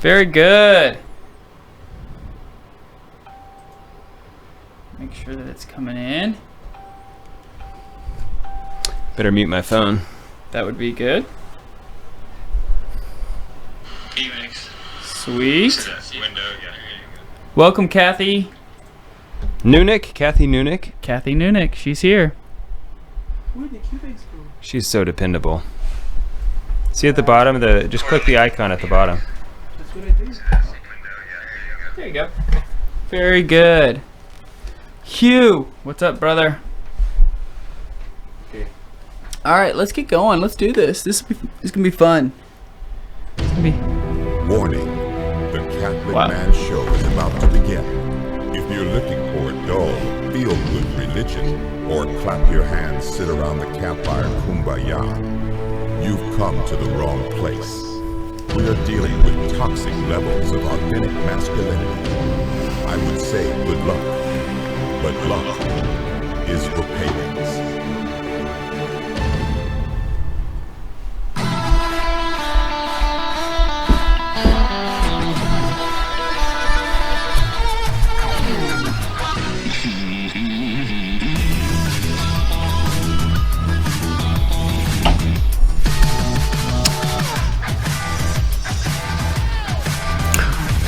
Very good. Make sure that it's coming in. Better mute my phone. That would be good. Phoenix. Sweet. Window. Yeah. Welcome, Kathy. Nunick? Kathy Nunick? Kathy Nunick. She's here. Where did the Cubics go? She's so dependable. See at the bottom? Just click the icon at the bottom. That's what I did. There you go. Very good. Hugh, what's up, brother? Okay. All right, let's get going. Let's do this. This is gonna be fun. It's gonna be. Warning, the Catholic Wow. Man Show is about to begin. If you're looking for a dull, feel-good religion, or clap your hands, sit around the campfire kumbaya, you've come to the wrong place. We are dealing with toxic levels of authentic masculinity. I would say good luck, but luck is for pagans.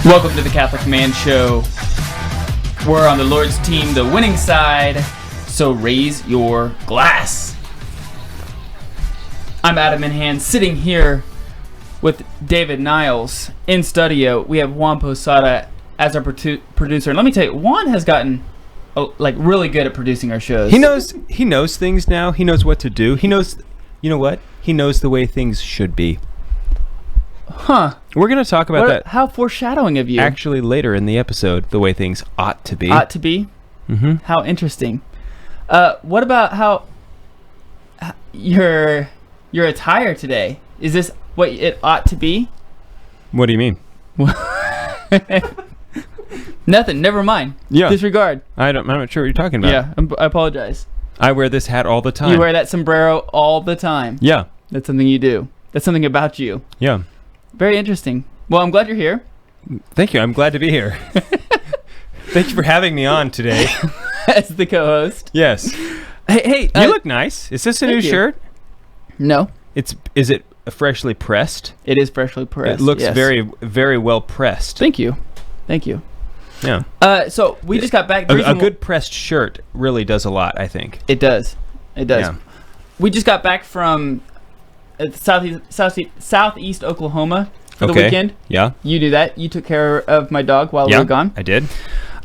Welcome to the Catholic Man Show. We're on the Lord's team, the winning side, so raise your glass. I'm Adam Inhan, sitting here with David Niles in studio. We have Juan Posada as our producer. And let me tell you, Juan has gotten really good at producing our shows. He knows things now. He knows what to do. He knows, you know what? He knows the way things should be. Huh. We're going to talk about that How foreshadowing of you. actually later in the episode, the way things ought to be. Ought to be? Mm-hmm. How interesting. What about how your attire today? Is this what it ought to be? What do you mean? Nothing. Never mind. Yeah. Disregard. I'm not sure what you're talking about. Yeah. I apologize. I wear this hat all the time. You wear that sombrero all the time. Yeah. That's something you do. That's something about you. Yeah. Very interesting. Well, I'm glad you're here. Thank you. I'm glad to be here. Thank you for having me on today. As the co-host. Yes. Hey. You look nice. Is this a new thank you. shirt? No. Is it freshly pressed? It is freshly pressed. It looks yes. very, very well pressed. Thank you. Yeah. So we just got back. A good pressed shirt really does a lot, I think. It does. Yeah. We just got back from southeast Oklahoma for the weekend. Yeah. You do that. You took care of my dog while we were gone. I did.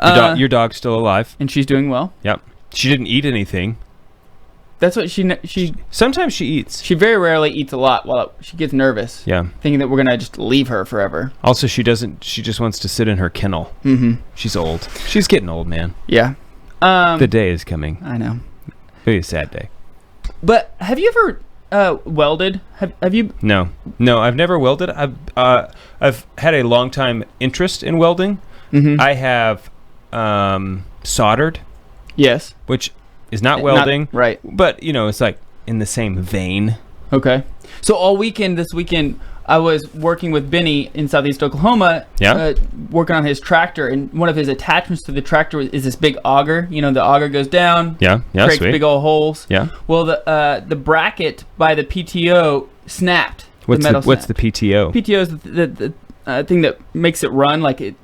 Your dog's still alive. And she's doing well. Yep. She didn't eat anything. That's what she Sometimes she eats. She very rarely eats a lot while she gets nervous. Yeah. Thinking that we're going to just leave her forever. Also, she just wants to sit in her kennel. Mm-hmm. She's old. She's getting old, man. Yeah. The day is coming. I know. It'll be a sad day. But have you ever welded? Have you? No, I've never welded. I've had a long time interest in welding. Mm-hmm. I have soldered, Yes. which is not welding, right. But it's like in the same vein. Okay. So this weekend, I was working with Benny in southeast Oklahoma. Yeah. Working on his tractor, and one of his attachments to the tractor is this big auger. The auger goes down. Yeah, Creates sweet. big old holes. Yeah. Well, the bracket by the PTO snapped. What's metal the snapped. PTO? PTO is the thing that makes it run, like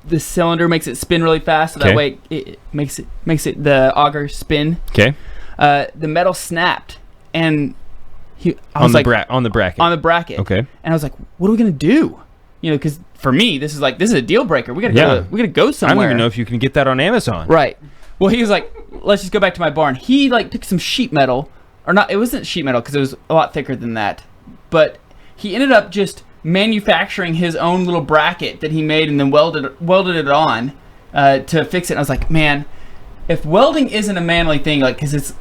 the cylinder makes it spin really fast, so that way it makes it the auger spin. Okay. The metal snapped, and On the bracket. On the bracket. Okay. And I was like, "What are we gonna do?" Because for me, this is a deal breaker. We gotta go somewhere. I don't even know if you can get that on Amazon. Right. Well, he was like, "Let's just go back to my barn." He took some sheet metal, or not. It wasn't sheet metal because it was a lot thicker than that. But he ended up just manufacturing his own little bracket that he made and then welded it on to fix it. And I was like, man, if welding isn't a manly thing, because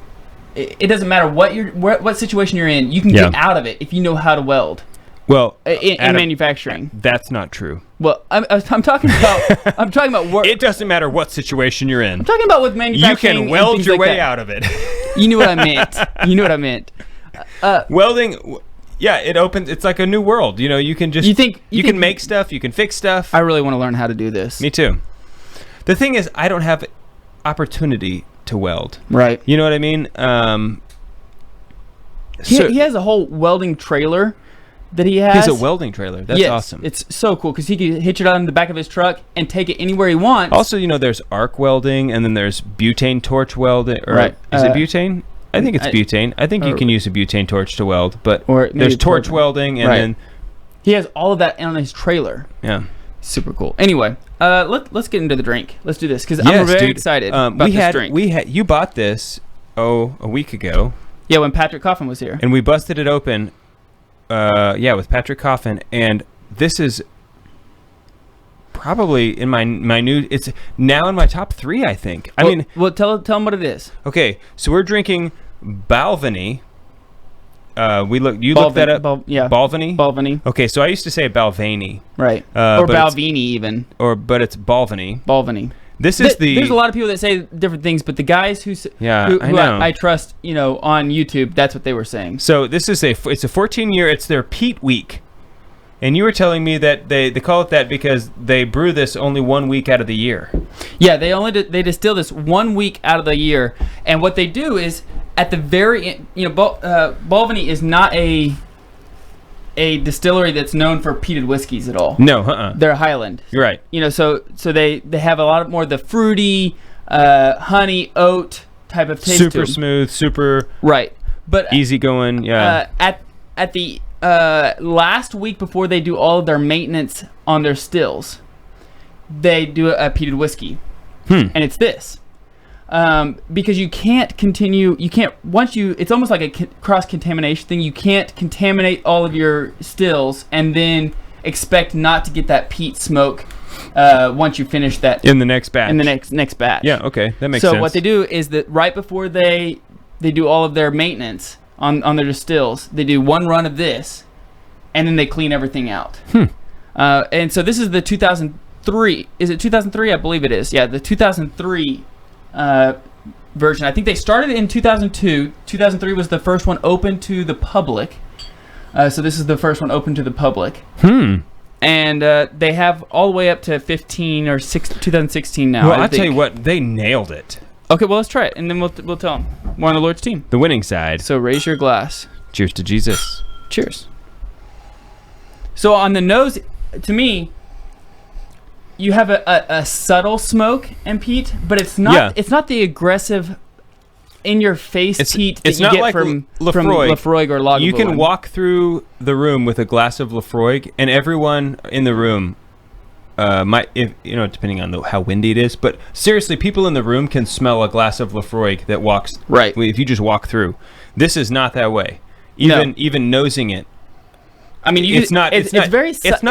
it doesn't matter what situation you're in, you can get out of it if you know how to weld. Well, in manufacturing, that's not true. Well, I'm talking about work. It doesn't matter what situation you're in. I'm talking about with manufacturing. You can weld your way out of it. You knew what I meant. Welding. Yeah, it opens. It's like a new world. You know, you can just You think- you you think- can make stuff, you can fix stuff. I really want to learn how to do this. Me too. The thing is, I don't have opportunity to weld. Right. You know what I mean? He has a whole welding trailer that he has. He has a welding trailer. That's Yes, awesome. It's so cool because he can hitch it on the back of his truck and take it anywhere he wants. Also, you know, there's arc welding, and then there's butane torch welding. Or Right. Is it butane? I think it's butane. I think you can use a butane torch to weld, but Or maybe there's torch propane. welding, and Right. then He has all of that on his trailer. yeah. Super cool. Anyway, let's get into the drink. Let's do this because I'm very excited about this drink. You bought this a week ago, Yeah, when Patrick Coffin was here. and we busted it open. With Patrick Coffin, and this is probably in my new. It's now in my top 3, I think. I mean, tell him what it is. okay, so we're drinking Balvenie. You looked that up. Balvenie. Balvenie. Okay, so I used to say Balvenie, Right. but Or it's- Balvenie even. but it's Balvenie. Balvenie. This is There's a lot of people that say different things, but the guys who I know. I trust, on YouTube, that's what they were saying. So this is it's a 14-year. It's their peat week, and you were telling me that they call it that because they brew this only 1 week out of the year. Yeah, they distill this 1 week out of the year, and what they do is at the very end, Balvenie is not a distillery that's known for peated whiskeys at all. No, They're Highland. You're right. So they have a lot more of the fruity, honey, oat type of taste. Super to 'em. smooth, super Right, but easygoing. Yeah. at the last week before they do all of their maintenance on their stills, they do a peated whiskey, and it's this. Because you can't continue. You can't it's almost like a cross contamination thing. You can't contaminate all of your stills and then expect not to get that peat smoke once you finish that in the next batch. in the next batch. Yeah. Okay. That makes sense. So what they do is that right before they do all of their maintenance on their distills, they do one run of this, and then they clean everything out. And so this is the 2003. Is it 2003? I believe it is. Yeah, the 2003 version. I think they started in 2002. 2003 was the first one open to the public. So this is the first one open to the public. And they have all the way up to 2016 now. Well, I'll tell you what, they nailed it. Okay, well, let's try it, and then we'll tell them. We're on the Lord's team. The winning side. So raise your glass. Cheers to Jesus. Cheers. So on the nose, to me, you have a subtle smoke and peat, but it's not. Yeah. It's not the aggressive, in your face peat that it's you not get like from Lafroig. Lafroig or Lagavulin. You can walk through the room with a glass of Lafroig, and everyone in the room might, depending on how windy it is, but seriously, people in the room can smell a glass of Lafroig that walks right. If you just walk through. This is not that way. Even nosing it. I mean, it's not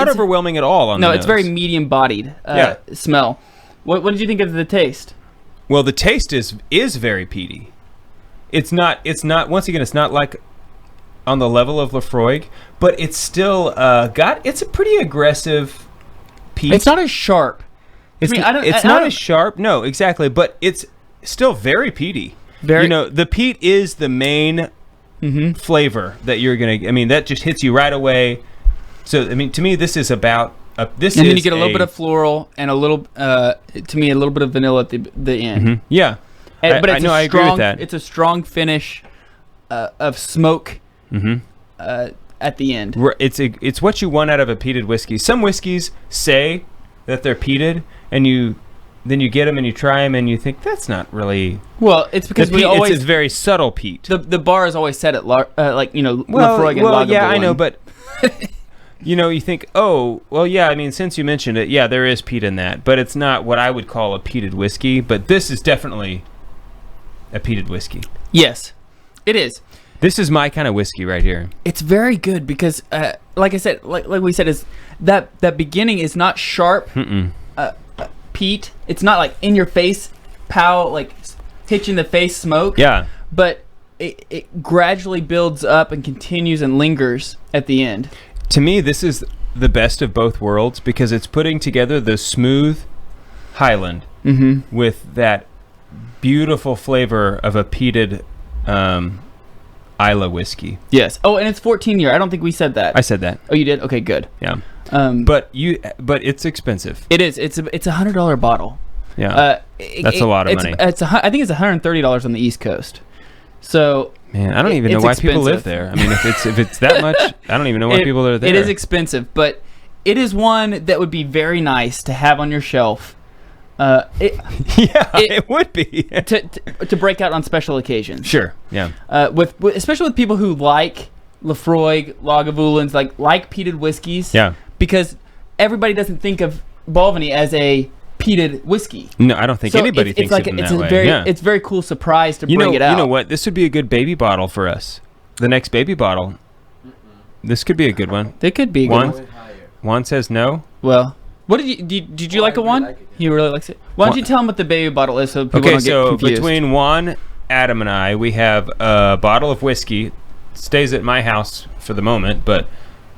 overwhelming at all on the nose. It's very medium bodied smell. What did you think of the taste? Well, the taste is very peaty. It's not once again, it's not like on the level of Lafroig, but it's still it's a pretty aggressive peat. It's not as sharp. It's not as sharp. No, exactly, but it's still very peaty. The peat is the main flavor that you're gonna. I mean, that just hits you right away. So, I mean, to me, this is about this. And then you get a little bit of floral and a little, to me, a little bit of vanilla at the end. Yeah, but I agree with that. It's a strong finish of smoke at the end. It's what you want out of a peated whiskey. Some whiskeys say that they're peated, and then you get them and you try them and you think that's not really. Well, it's because it's a very subtle peat. The bar is always set at Lafroig and Lagavulin. Yeah, I know, but you think, oh, well, yeah. I mean, since you mentioned it, yeah, there is peat in that, but it's not what I would call a peated whiskey. But this is definitely a peated whiskey. Yes, it is. This is my kind of whiskey right here. It's very good because, like I said, like we said, is that beginning is not sharp. Peat. It's not like in your face, like hitch in the face smoke. Yeah. But it gradually builds up and continues and lingers at the end. To me, this is the best of both worlds because it's putting together the smooth Highland with that beautiful flavor of a peated Isla whiskey. Yes. Oh, and it's 14 year. I don't think we said that. I said that. Oh, you did? Okay, good. Yeah. But it's expensive. It is. It's $100 bottle. Yeah. That's a lot of money. I think it's $130 on the East Coast. So man, I don't even know why people live there. I mean, if it's that much, I don't even know why people are there. It is expensive, but it is one that would be very nice to have on your shelf. It would be to break out on special occasions. Sure. Yeah. Especially with people who like Lafroig, Lagavulins, like peated whiskeys. Yeah. Because everybody doesn't think of Balvenie as a peated whiskey. No, I don't think anybody thinks of it that way. It's a very cool surprise to bring it out. You know what? This would be a good baby bottle for us. The next baby bottle. This could be a good one. It could be a good one. Juan says no. Well, what did you like a Juan? Like it, yeah. He really likes it. Why don't you tell him what the baby bottle is so people don't get confused? Between Juan, Adam, and I, we have a bottle of whiskey. It stays at my house for the moment, but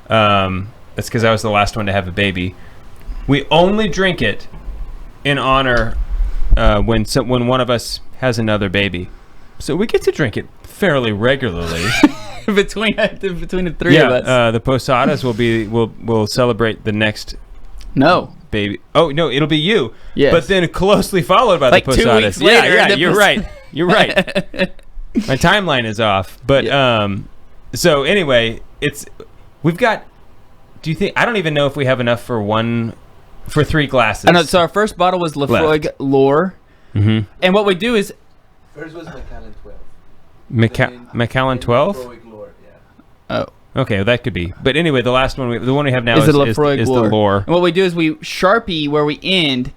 that's because I was the last one to have a baby. We only drink it in honor when one of us has another baby. So we get to drink it fairly regularly. between the three of us. The posadas will celebrate the next baby. Oh no, it'll be you. Yes. But then closely followed by the posadas. 2 weeks later. Yeah, you're right. You're right. My timeline is off. But so anyway, we've got. Do you think? I don't even know if we have enough for 3 glasses. I know. So our first bottle was Lafroig Lore, and what we do is. First was Macallan 12. Macallan 12? Lore, Oh. Okay, well, that could be. But anyway, the one we have now is the Lore. And what we do is we Sharpie where we end,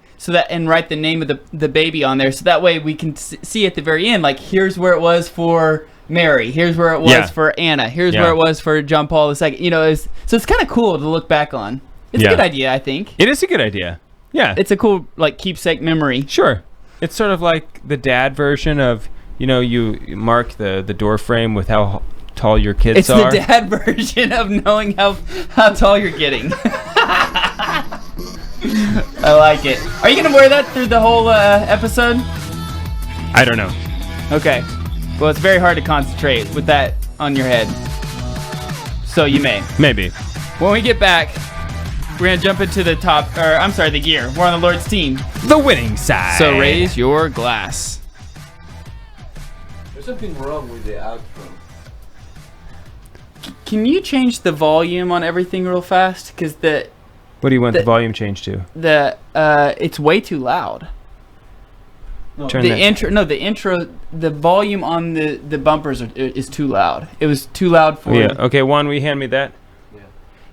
and write the name of the baby on there, so that way we can see at the very end, like, here's where it was for Mary, here's where it was for Anna, here's where it was for John Paul II. You know, so it's kind of cool to look back on. It's a good idea, I think. It is a good idea. Yeah. It's a cool, keepsake memory. Sure. It's sort of like the dad version of, you mark the door frame with how tall your kids are. It's the dad version of knowing how tall you're getting. I like it. Are you going to wear that through the whole episode? I don't know. Okay. Well, it's very hard to concentrate with that on your head. So you may. Maybe. When we get back, we're going to jump into the gear. We're on the Lord's team. The winning side. So raise your glass. There's something wrong with the outro. Can you change the volume on everything real fast? Because what do you want the volume changed to? It's way too loud. No. The intro, the volume on the bumpers is too loud. It was too loud for. Yeah. Okay, Juan, will you hand me that? Yeah.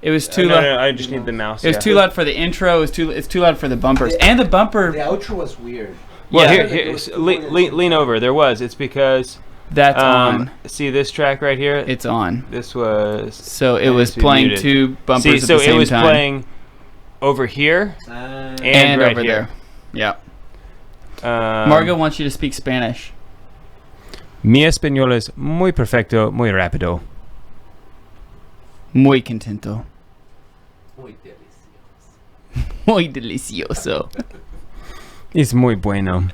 It was too loud. No, I just need the mouse. It was too loud for the intro. It's too loud for the bumpers and the bumper. The outro was weird. Well, here lean over. It's because that's on. See this track right here? It's on. This was so it was playing muted. 2 bumpers at the same time. So it was playing over here and right over here. There. Yeah. Margo wants you to speak Spanish. Mi español es muy perfecto, muy rápido. Muy contento. Muy delicioso. Muy delicioso. It's muy bueno.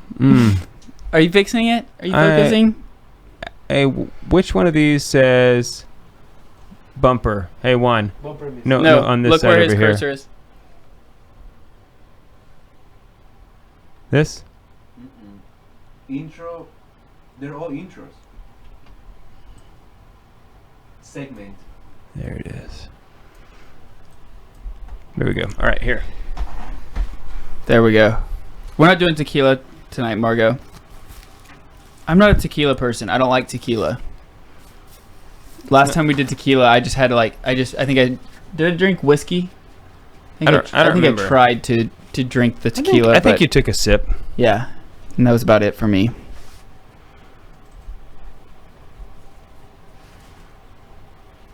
Are you fixing it? Are you focusing? Hey, which one of these says bumper? Hey, Juan. Bumper no, on this side over here. Look where his cursor is. This? Intro. They're all intros. Segment. There it is. There we go. All right, here. There we go. We're not doing tequila tonight, Margo. I'm not a tequila person. I don't like tequila. Last time we did tequila, I just had to did I drink whiskey? I don't remember. I tried to drink the tequila. I think you took a sip. Yeah, and that was about it for me.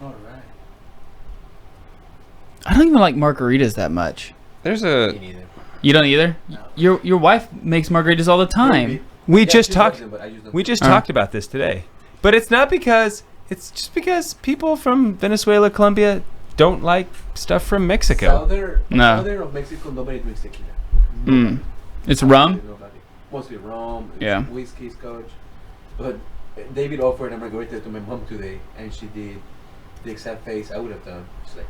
All right. I don't even like margaritas that much. There's a. Me neither. You don't either? No. Your wife makes margaritas all the time. We just talked about this today, but it's not because it's just because people from Venezuela, Colombia don't like stuff from Mexico. Southern of Mexico, nobody drinks tequila. It's rum. Nobody. Mostly rum. Yeah. Whiskey, scotch, but David offered a margarita to my mom today, and she did the exact face I would have done. She's like,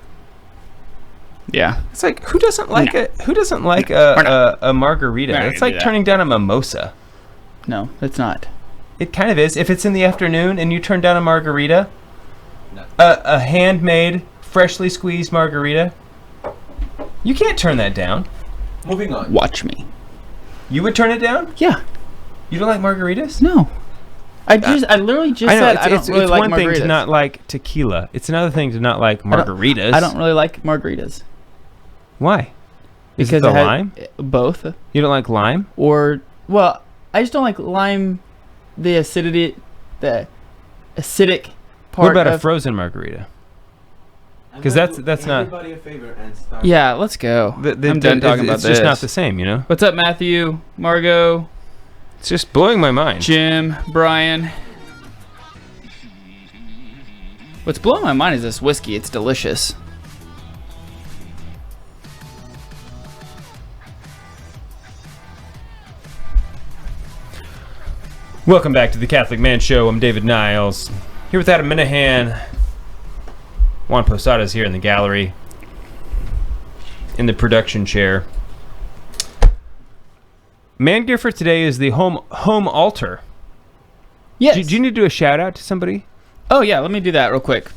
Yeah. It's like who doesn't like a margarita? We're not It's gonna like do that. turning down a mimosa. No, it's not. It kind of is. If it's in the afternoon and you turn down a margarita, no. a handmade, freshly squeezed margarita, you can't turn that down. Moving on. Watch me. You would turn it down? Yeah. You don't like margaritas? No. I literally just said I don't really like one margaritas. thing to not like tequila. It's another thing to not like margaritas. I don't really like margaritas. Why? Is Because it the it had lime? both. You don't like lime? Or, well, I just don't like lime, the acidity, the acidic part What about of... a frozen margarita? I'm 'Cause gonna that's do not- everybody a favor and start. Yeah, let's go. I'm done talking about it's this. just not the same, you know? What's up, Matthew, Margot, It's just blowing my mind. Jim, Brian? What's blowing my mind is this whiskey. It's delicious. Welcome back to the Catholic Man Show. I'm David Niles. Here with Adam Minahan. Juan Posada's here in the gallery. In the production chair. Man gear for today is the home altar. Yes. Do you need to do a shout out to somebody? Oh yeah, let me do that real quick.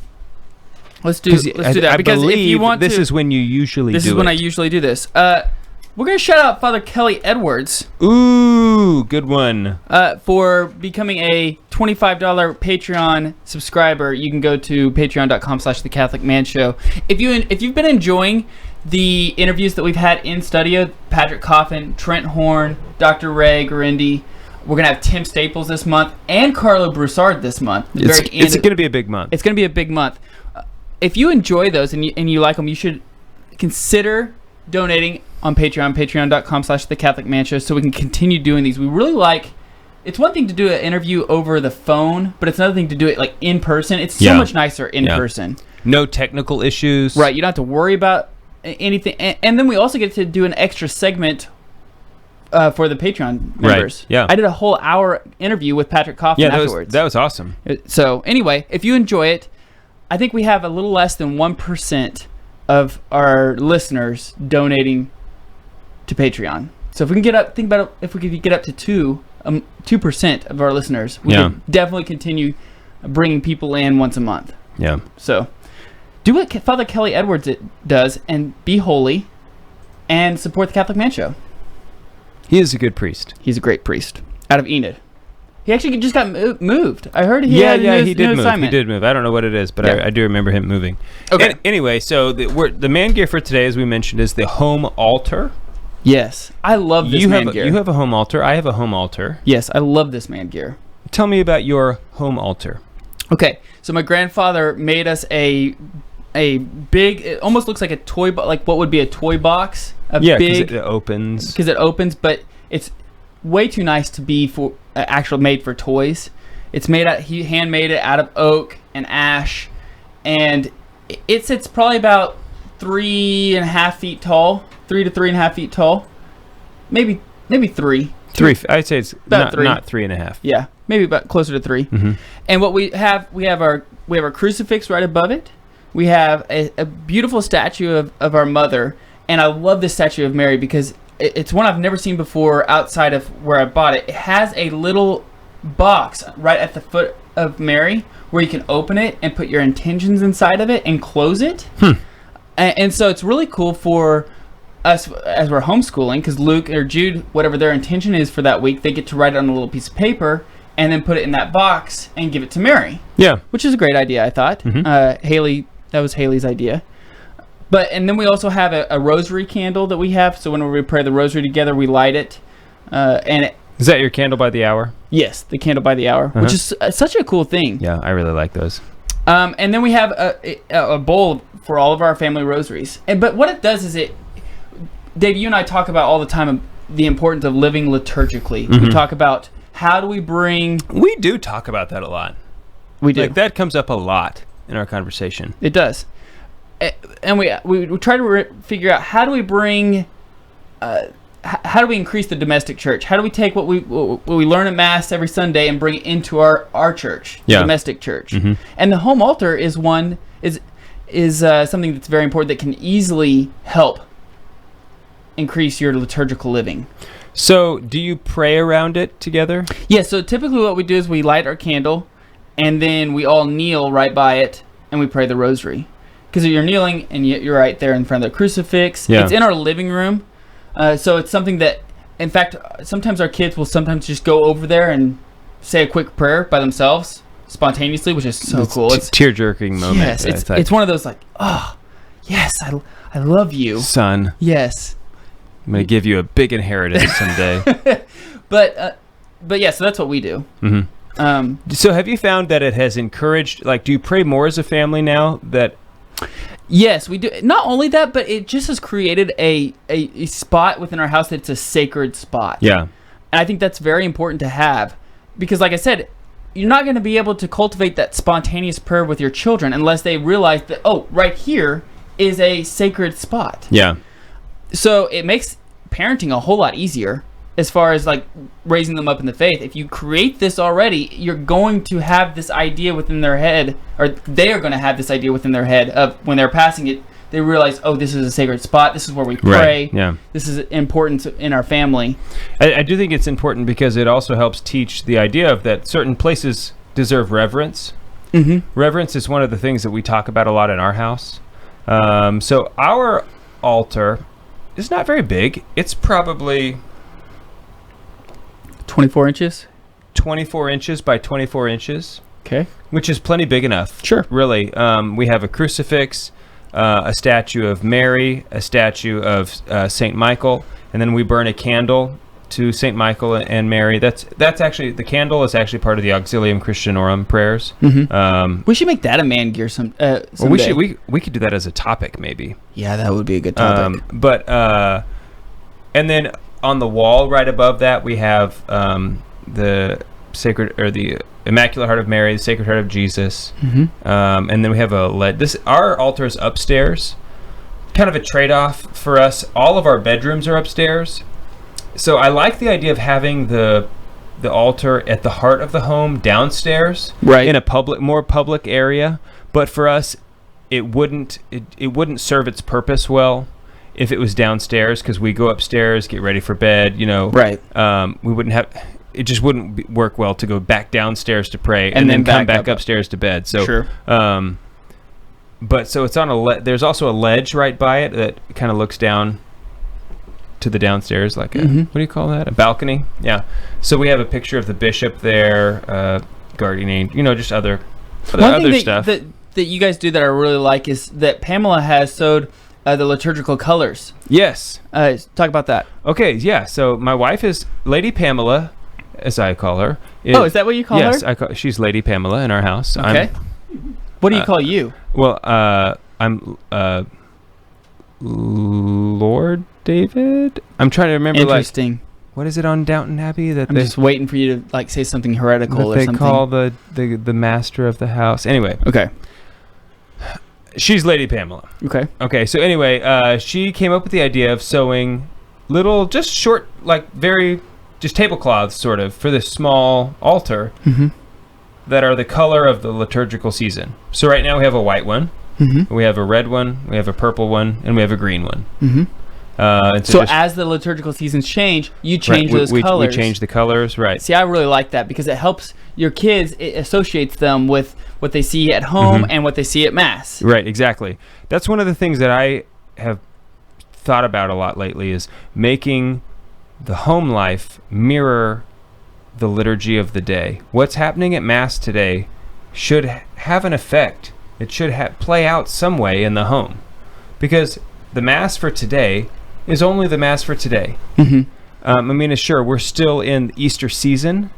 Let's do that I because if you believe want this to, is when you usually do it. this is when I usually do this. We're gonna shout out Father Kelly Edwards Ooh, good one. for becoming a $25 Patreon subscriber. You can go to patreon.com/The Catholic Man Show. If you've been enjoying the interviews that we've had in studio, Patrick Coffin, Trent Horn, Dr. Ray Garindy. We're going to have Tim Staples this month and Carlo Broussard this month. It's going to be a big month. It's going to be a big month. If you enjoy those and you like them, you should consider donating on Patreon, patreon.com/The Catholic Man Show, so we can continue doing these. We really like... It's one thing to do an interview over the phone, but it's another thing to do it like in person. It's so much nicer in person. No technical issues. Right, you don't have to worry about anything. And then we also get to do an extra segment for the Patreon members. Right, yeah. I did a whole hour interview with Patrick Coffin afterwards. That was awesome. So anyway, if you enjoy it, I think we have a little less than 1% of our listeners donating to Patreon. So if we can think about it, if we could get up to 2% of our listeners, we can definitely continue bringing people in once a month. Yeah. So do what Father Kelly Edwards does and be holy and support the Catholic Man Show. He is a good priest. He's a great priest out of Enid. He actually just got moved. I heard he had a he did move. assignment. He did move. I don't know what it is, but I do remember him moving. Okay. Anyway, so the man gear for today, as we mentioned, is the home altar. Yes. I love this man gear. You have a home altar. I have a home altar. Yes, I love this man gear. Tell me about your home altar. Okay, so my grandfather made us a big, it almost looks like a toy, like what would be a toy box. Because it opens. Because it opens, but it's way too nice to be for actual made for toys. It's he handmade it out of oak and ash, and it sits probably about 3.5 feet tall, 3 to 3.5 feet tall, maybe 3. I'd say it's about not 3. 3.5. Yeah, maybe about closer to 3. Mm-hmm. And what we have our crucifix right above it. We have a beautiful statue of our mother, and I love this statue of Mary because it's one I've never seen before outside of where I bought it. It has a little box right at the foot of Mary where you can open it and put your intentions inside of it and close it. And so it's really cool for us as we're homeschooling, because Luke or Jude, whatever their intention is for that week, they get to write it on a little piece of paper and then put it in that box and give it to Mary. Yeah. Which is a great idea, I thought. Mm-hmm. That was Haley's idea. And then we also have a rosary candle that we have. So when we pray the rosary together, we light it. Is that your candle by the hour? Yes, the candle by the hour, which is such a cool thing. Yeah, I really like those. And then we have a bowl for all of our family rosaries. But what it does is Dave, you and I talk about all the time the importance of living liturgically. Mm-hmm. We talk about how do we bring... We do talk about that a lot. We do. Like, that comes up a lot in our conversation. It does. And we try to figure out how do we bring how do we increase the domestic church? How do we take what we learn at Mass every Sunday and bring it into our church, the domestic church? Mm-hmm. And the home altar is something that's very important that can easily help increase your liturgical living. So, do you pray around it together? Yeah, so typically what we do is we light our candle, and then we all kneel right by it, and we pray the rosary. Because you're kneeling, and you're right there in front of the crucifix. Yeah. It's in our living room, so it's something that, in fact, sometimes our kids will sometimes just go over there and say a quick prayer by themselves, spontaneously, which is so cool. It's tear-jerking moment. Yes, it's one of those like, oh, yes, I love you. Son. Yes. I'm going to give you a big inheritance someday. But yeah, so that's what we do. Mm-hmm. So have you found that it has encouraged, like, do you pray more as a family now? Yes, we do. Not only that, but it just has created a spot within our house that's a sacred spot. Yeah. And I think that's very important to have because, like I said, you're not going to be able to cultivate that spontaneous prayer with your children unless they realize that, oh, right here is a sacred spot. Yeah. So it makes parenting a whole lot easier as far as like raising them up in the faith. If you create this already, you're going to have this idea within their head, or they are going to have this idea within their head of when they're passing it, they realize, oh, this is a sacred spot. This is where we pray. Right. Yeah. This is important in our family. I do think it's important because it also helps teach the idea of that certain places deserve reverence. Mm-hmm. Reverence is one of the things that we talk about a lot in our house. So our altar is not very big. It's probably 24 inches? 24 inches by 24 inches. Okay. Which is plenty big enough. Sure. Really. We have a crucifix, a statue of Mary, a statue of St. Michael, and then we burn a candle to St. Michael and Mary. That's actually, the candle is actually part of the Auxilium Christianorum prayers. Mm-hmm. We should make that a man gear someday. Well, we could do that as a topic maybe. Yeah, that would be a good topic. And then on the wall right above that we have the sacred or the Immaculate Heart of Mary, the Sacred Heart of Jesus, and then we have our altar is upstairs. Kind of a trade-off for us. All of our bedrooms are upstairs. So I like the idea of having the altar at the heart of the home downstairs, right, in a more public area. But for us, it wouldn't serve its purpose well if it was downstairs because we go upstairs, get ready for bed. Right. We wouldn't have. It just wouldn't work well to go back downstairs to pray and then come back upstairs to bed. So sure. But so it's on there's also a ledge right by it that kind of looks down to the downstairs, like what do you call that? A balcony? Yeah. So we have a picture of the bishop there, guardian angel, just other stuff. That you guys do that I really like is that Pamela has sewed the liturgical colors. Yes. Talk about that. Okay, yeah. So my wife is Lady Pamela, as I call her. Is that what you call her? Yes, she's Lady Pamela in our house. Okay. What do you call you? Well, I'm Lord David. I'm trying to remember. Interesting. What is it on Downton Abbey that I'm just waiting for you to say something heretical or something. They call the master of the house. Anyway. Okay. She's Lady Pamela. Okay. Okay. So anyway, she came up with the idea of sewing little, just short, just tablecloths, sort of, for this small altar that are the color of the liturgical season. So right now we have a white one. We have a red one, we have a purple one, and we have a green one. So as the liturgical seasons change, you change those colors. We change the colors, right. See, I really like that because it helps your kids, it associates them with what they see at home and what they see at Mass. Right, exactly. That's one of the things that I have thought about a lot lately is making the home life mirror the liturgy of the day. What's happening at Mass today should have an effect. It should play out some way in the home, because the Mass for today is only the Mass for today. Sure, we're still in Easter season,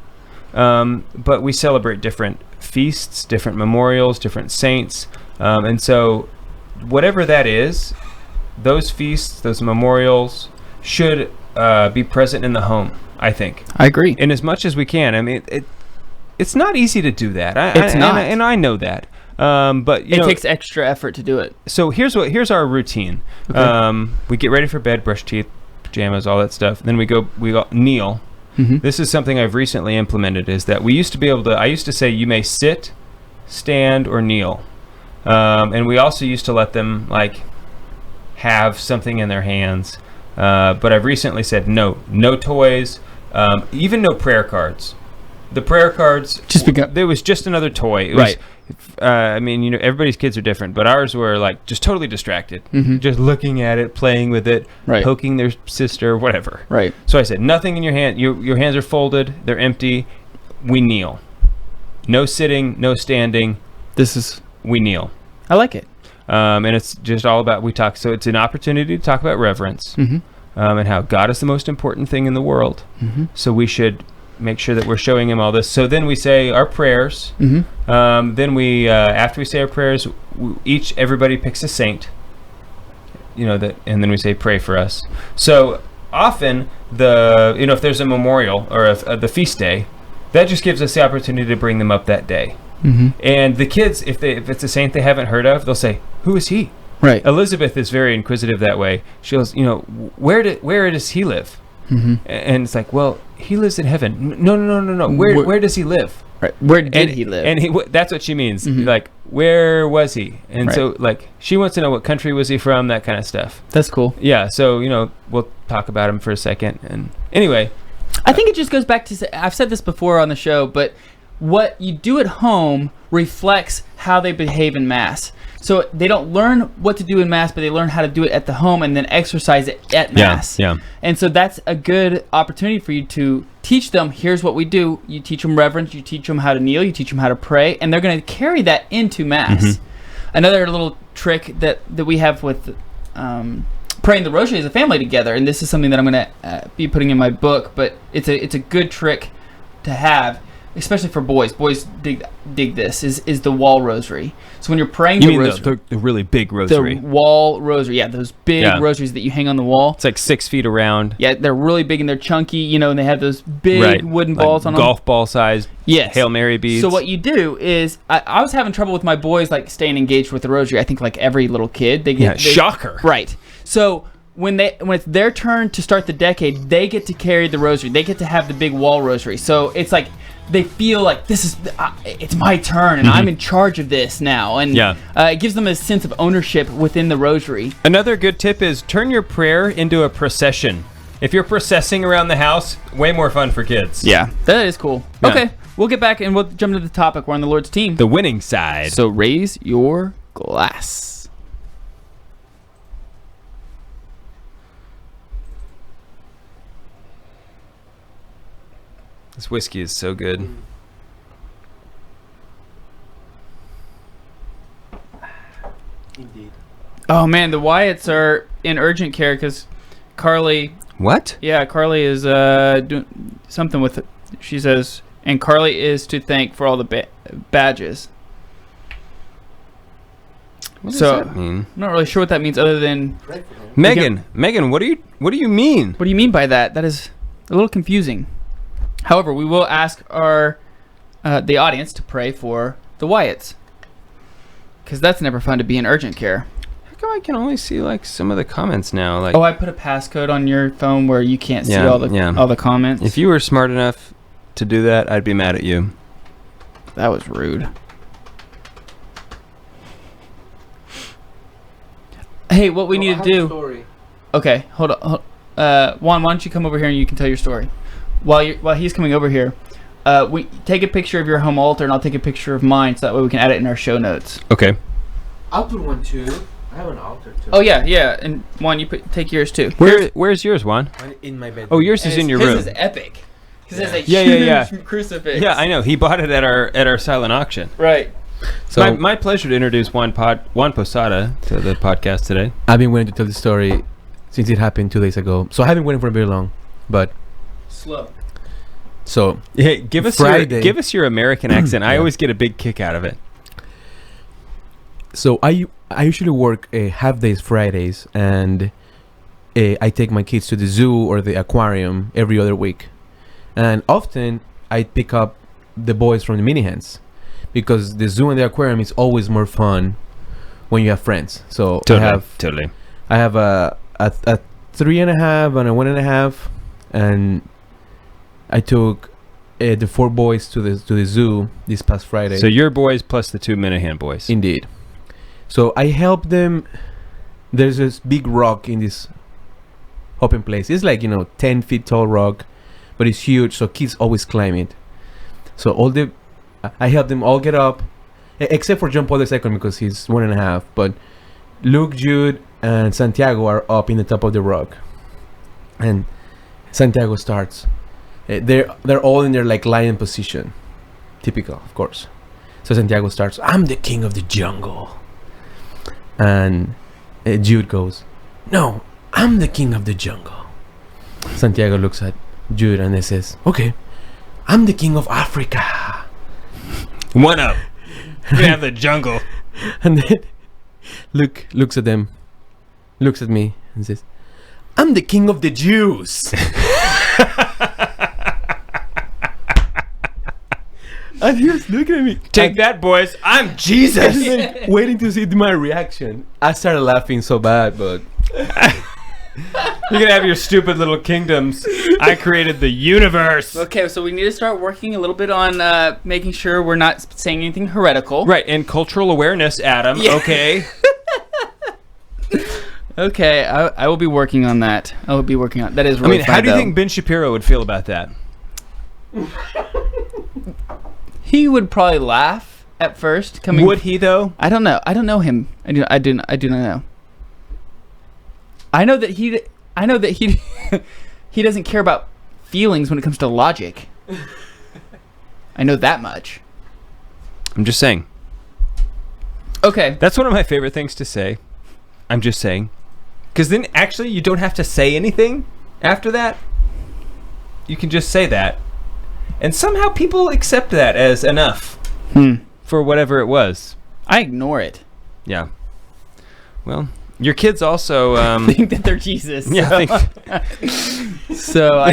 but we celebrate different feasts, different memorials, different saints, and so whatever that is, those feasts, those memorials should be present in the home, I think. I agree. In as much as we can. I mean, it's not easy to do that. It's not. And I know that. But it takes extra effort to do it. So here's our routine. Okay. We get ready for bed, brush teeth, pajamas, all that stuff. Then we go kneel. Mm-hmm. This is something I've recently implemented, is that we used to be able to, I used to say you may sit, stand, or kneel. And we also used to let them like have something in their hands. But I've recently said no toys, even no prayer cards. The prayer cards, there was just another toy. It was, I mean, you know, everybody's kids are different, but ours were like just totally distracted, just looking at it, playing with it, poking their sister, whatever. Right. So I said, nothing in your hand. Your hands are folded. They're empty. We kneel. No sitting, no standing. We kneel. I like it. And it's just all about, we talk. So it's an opportunity to talk about reverence, and how God is the most important thing in the world. So we should make sure that we're showing him all this. So then we say our prayers. Then we, after we say our prayers, everybody picks a saint. You know that, and then we say pray for us. So often if there's a memorial or the feast day, that just gives us the opportunity to bring them up that day. And the kids, if it's a saint they haven't heard of, they'll say, "Who is he?" Right. Elizabeth is very inquisitive that way. She goes, where does he live? And it's like, well, he lives in heaven. No. Where does he live? Right. Where did he live? And that's what she means. Like, where was he? And so, like, she wants to know what country was he from, that kind of stuff. That's cool. Yeah. So, we'll talk about him for a second. And anyway, I think it just goes back to, I've said this before on the show, but what you do at home reflects how they behave in Mass. So they don't learn what to do in Mass, but they learn how to do it at the home and then exercise it at Mass. Yeah. And so that's a good opportunity for you to teach them, here's what we do. You teach them reverence, you teach them how to kneel, you teach them how to pray, and they're going to carry that into Mass. Another little trick that we have with praying the Rosary as a family together, and this is something that I'm going to be putting in my book, but it's a good trick to have, especially for boys. Boys dig this, is the wall rosary. So when you're praying the rosary, the really big rosary, the wall rosary, those big rosaries that you hang on the wall. It's like 6 feet around. Yeah, they're really big and they're chunky, and they have those big wooden balls on them. Golf ball size. Yes. Hail Mary beads. So what you do is, I was having trouble with my boys like staying engaged with the rosary. I think like every little kid, shocker. Right. So when it's their turn to start the decade, they get to carry the rosary. They get to have the big wall rosary. So it's like they feel like it's my turn and I'm in charge of this now. And it gives them a sense of ownership within the rosary. Another good tip is turn your prayer into a procession. If you're processing around the house, way more fun for kids. Yeah, that is cool. Yeah. Okay, we'll get back and we'll jump into the topic. We're on the Lord's team. The winning side. So raise your glass. This whiskey is so good. Indeed. Oh man, the Wyatts are in urgent care because Carly. What? Yeah, Carly is doing something with it. She says, and Carly is to thank for all the badges. What does that mean? I'm not really sure what that means, other than Megan, what do you mean? What do you mean by that? That is a little confusing. However, we will ask the audience to pray for the Wyatts, because that's never fun to be in urgent care. How come I can only see like some of the comments now? Like, I put a passcode on your phone where you can't see all the comments. If you were smart enough to do that, I'd be mad at you. That was rude. Hey, what we need to do? Story. Okay, hold on. Juan, why don't you come over here and you can tell your story? While he's coming over here, we take a picture of your home altar and I'll take a picture of mine, so that way we can add it in our show notes. Okay. I'll put one too. I have an altar too. Oh yeah, and Juan, you take yours too. Where's yours, Juan? In my bed. Oh, yours is in your room. His is epic. His is a huge crucifix. Yeah, I know. He bought it at our silent auction. Right. So my pleasure to introduce Juan Posada to the podcast today. I've been waiting to tell the story since it happened 2 days ago. So I haven't waiting for very long, but slow. So hey, give us your American accent. I always get a big kick out of it. So I usually work half days Fridays, and I take my kids to the zoo or the aquarium every other week, and often I pick up the boys from the mini hens, because the zoo and the aquarium is always more fun when you have friends. So totally. I have a 3.5 and a 1.5, and I took the 4 boys to the zoo this past Friday. So your boys plus the 2 Minahan boys. Indeed. So I helped them. There's this big rock in this open place. It's like 10 feet tall rock, but it's huge. So kids always climb it. So I helped them all get up, except for John Paul II because he's 1.5. But Luke, Jude, and Santiago are up in the top of the rock, and Santiago starts. They're all in their like lion position, typical, of course. So Santiago starts. I'm the king of the jungle, and Jude goes, no, I'm the king of the jungle. Santiago looks at Jude and he says, okay, I'm the king of Africa. One up. We have the jungle. And then Luke looks at them, looks at me, and says, I'm the king of the Jews. And he was looking at me. Take that, boys. I'm Jesus. Like, waiting to see my reaction. I started laughing so bad, but You can have your stupid little kingdoms. I created the universe. Okay, so we need to start working a little bit on making sure we're not saying anything heretical. Right, and cultural awareness, Adam. Yeah. Okay. Okay, I will be working on that. I will be working on that. Is really how do you think Ben Shapiro would feel about that? He would probably laugh at first. Would he though? I don't know. I don't know him. I do not know. I know that he he doesn't care about feelings when it comes to logic. I know that much. I'm just saying. Okay. That's one of my favorite things to say. I'm just saying. Because then actually you don't have to say anything after that. You can just say that. And somehow people accept that as enough for whatever it was. I ignore it. Yeah. Well, your kids also think that they're Jesus. Yeah. So I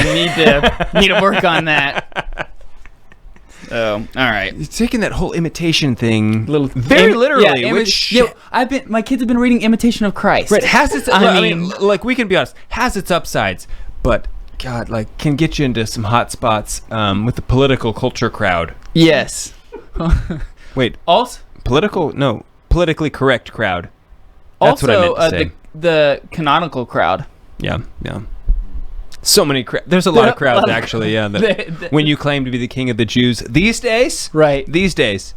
need to work on that. Oh, all right. You're taking that whole imitation thing very literally. My kids have been reading Imitation of Christ. Right, has its. I mean, like we can be honest, has its upsides, but God, like can get you into some hot spots with the political culture crowd. Yes. Wait. Also, politically correct crowd. That's also, what I meant to say. The canonical crowd. Yeah. So many there's a lot of crowds actually, yeah. When you claim to be the king of the Jews these days, right? These days,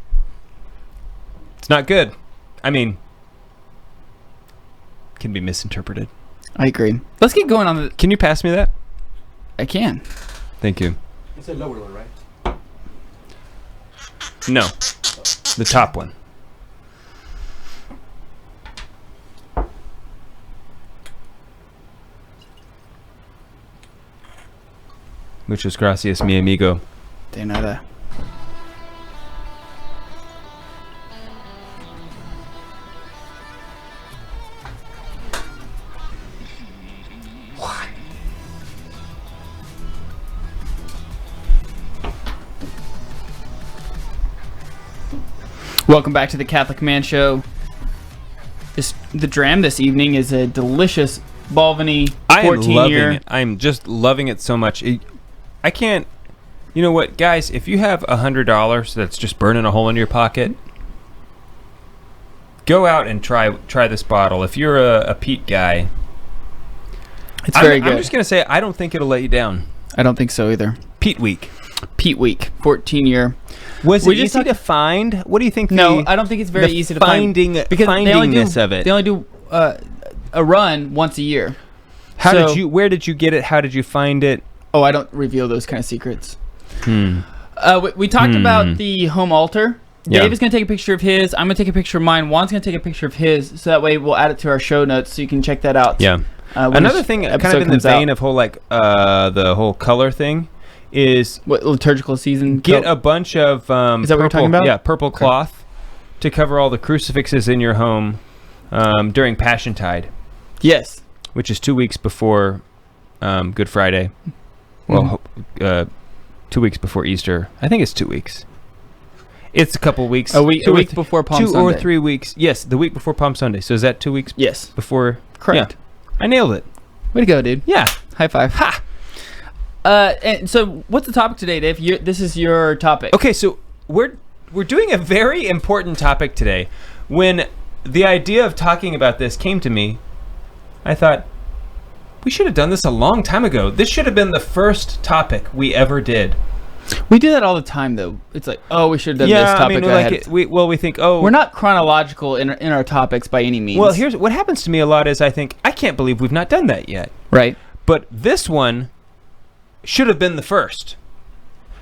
it's not good. I mean, can be misinterpreted. I agree. Let's get going on. Can you pass me that? I can. Thank you. It's a lower one, right? No, the top one. Muchas gracias, mi amigo. De nada. Welcome back to the Catholic Man Show. The dram this evening is a delicious Balvenie 14-year. I'm just loving it so much. I can't. You know what, guys? If you have $100 that's just burning a hole in your pocket, go out and try this bottle. If you're a peat guy, it's very good. I'm just gonna say I don't think it'll let you down. I don't think so either. Peat Week, 14-year. Was it easy to find? What do you think? No, I don't think it's very easy to find. Because findingness of it. They only do a run once a year. Where did you get it? How did you find it? Oh, I don't reveal those kind of secrets. We talked about the home altar. Yeah. Dave is going to take a picture of his. I'm going to take a picture of mine. Juan's going to take a picture of his. So that way we'll add it to our show notes so you can check that out. Yeah. Another thing, kind of in the vein of whole the whole color thing, is what liturgical season. Get a bunch of is that what you're talking about? Yeah, purple cloth to cover all the crucifixes in your home during Passiontide. Yes. Which is 2 weeks before Good Friday. Well, 2 weeks before Easter. I think it's 2 weeks. It's a couple weeks. A week before Palm Sunday. 2 or 3 weeks. Yes, the week before Palm Sunday. So is that 2 weeks? Yes. Before? Correct. Yeah. I nailed it. Way to go, dude. Yeah. High five. Ha! And so what's the topic today, Dave? This is your topic. Okay, so we're doing a very important topic today. When the idea of talking about this came to me, I thought, we should have done this a long time ago. This should have been the first topic we ever did. We do that all the time, though. It's like, oh, we should have done this topic. We think, oh, we're not chronological in our topics by any means. Well, here's what happens to me a lot is I think, I can't believe we've not done that yet. Right. But this one should have been the first,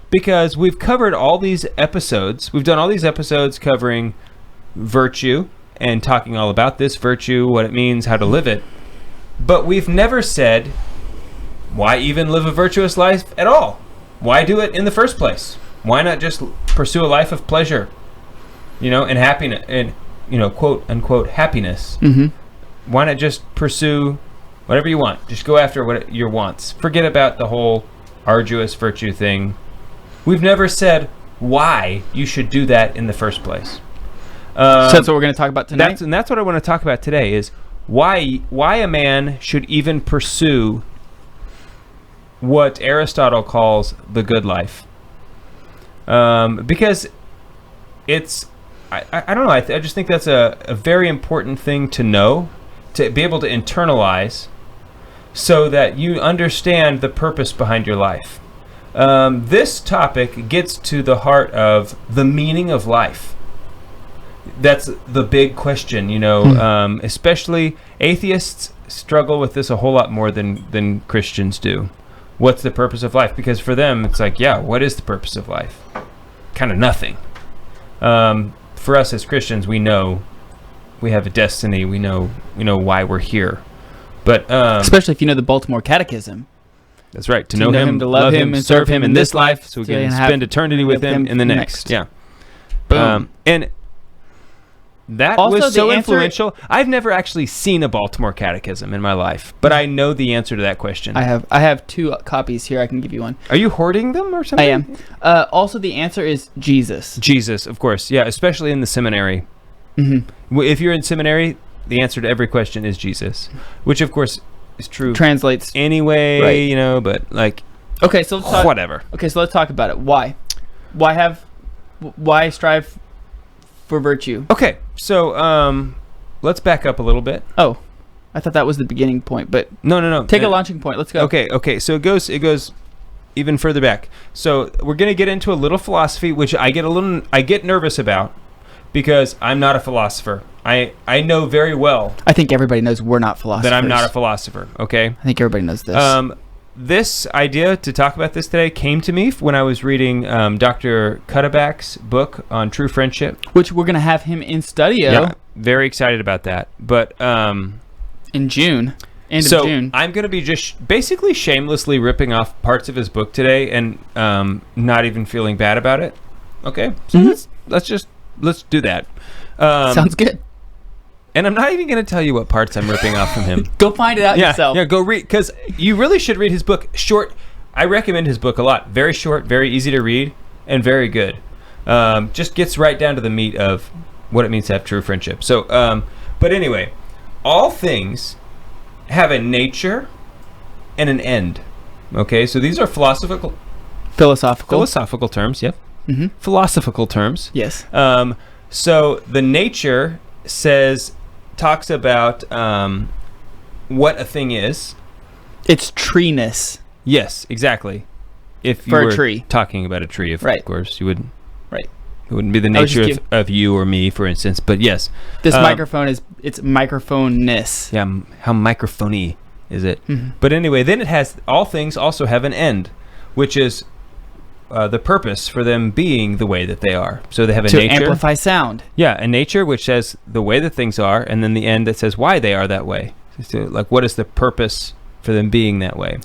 because we've covered all these episodes. We've done all these episodes covering virtue and talking all about this virtue, what it means, how to live it. But we've never said, why even live a virtuous life at all? Why do it in the first place? Why not just pursue a life of pleasure, and happiness, and, quote unquote, happiness? Mm-hmm. Why not just pursue whatever you want? Just go after what your wants. Forget about the whole arduous virtue thing. We've never said why you should do that in the first place. So that's what we're going to talk about tonight? That's what I want to talk about today is why a man should even pursue what Aristotle calls the good life. Because it's, I don't know, I just think that's a very important thing to know, to be able to internalize, so that you understand the purpose behind your life. This topic gets to the heart of the meaning of life. That's the big question, especially atheists struggle with this a whole lot more than Christians do. What's the purpose of life? Because for them, it's like, yeah, what is the purpose of life? Kind of nothing. For us as Christians, we know we have a destiny. We know why we're here. But especially if you know the Baltimore Catechism. That's right. To know him, to love him, and serve him in this life, so we can spend eternity with him in the next. Yeah. Boom. And that also, was so influential. I've never actually seen a Baltimore Catechism in my life, but I know the answer to that question. I have 2 copies here. I can give you one. Are you hoarding them or something? I am. Also, the answer is Jesus. Jesus, of course. Yeah, especially in the seminary. Mm-hmm. If you're in seminary, the answer to every question is Jesus, which of course is true. Translates anyway, right. But like, okay, so let's talk, whatever. Okay, so let's talk about it. Why strive for virtue? Okay, so let's back up a little bit. Oh, I thought that was the beginning point, but no. Take a launching point. Let's go. Okay. So it goes even further back. So we're gonna get into a little philosophy, which I get nervous about, because I'm not a philosopher. I know very well. I think everybody knows we're not philosophers. That I'm not a philosopher. Okay. I think everybody knows this. This idea to talk about this today came to me when I was reading Dr. Cuddeback's book on true friendship, which we're gonna have him in studio. Yeah, very excited about that. But in June. End of June. I'm going to be just basically shamelessly ripping off parts of his book today and not even feeling bad about it. Okay, so let's do that. Sounds good. And I'm not even going to tell you what parts I'm ripping off from him. Go find it out yourself. Yeah, go read, because you really should read his book. Short. I recommend his book a lot. Very short, very easy to read, and very good. Just gets right down to the meat of what it means to have true friendship. So, but anyway, all things have a nature and an end. Okay, so these are philosophical terms. Yep. Mm-hmm. Philosophical terms. Yes. So the nature talks about what a thing is. It's treeness. Yes, exactly. If you were were a tree. Talking about a tree, of course, you wouldn't. Right. It wouldn't be the nature of you or me, for instance. But yes, this microphone it's microphone-ness. Yeah, how microphony is it? Mm-hmm. But anyway, then it has all things also have an end, which is the purpose for them being the way that they are. So they have a nature. To amplify sound. Yeah, a nature which says the way that things are, and then the end that says why they are that way. So, like, what is the purpose for them being that way?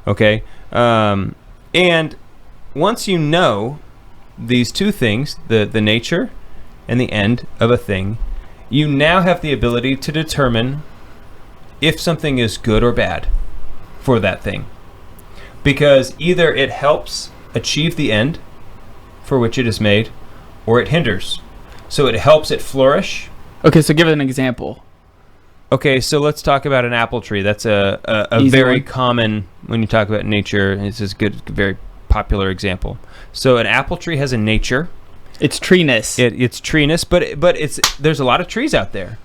Okay. And once you know these two things, the nature and the end of a thing, you now have the ability to determine if something is good or bad for that thing. Because either it helps achieve the end for which it is made, or it hinders. So it helps it flourish. Okay, so give it an example. Okay, so let's talk about an apple tree. That's a very common, when you talk about nature, it's a good, very popular example. So an apple tree has a nature. It's treeness. It's treeness, but there's a lot of trees out there.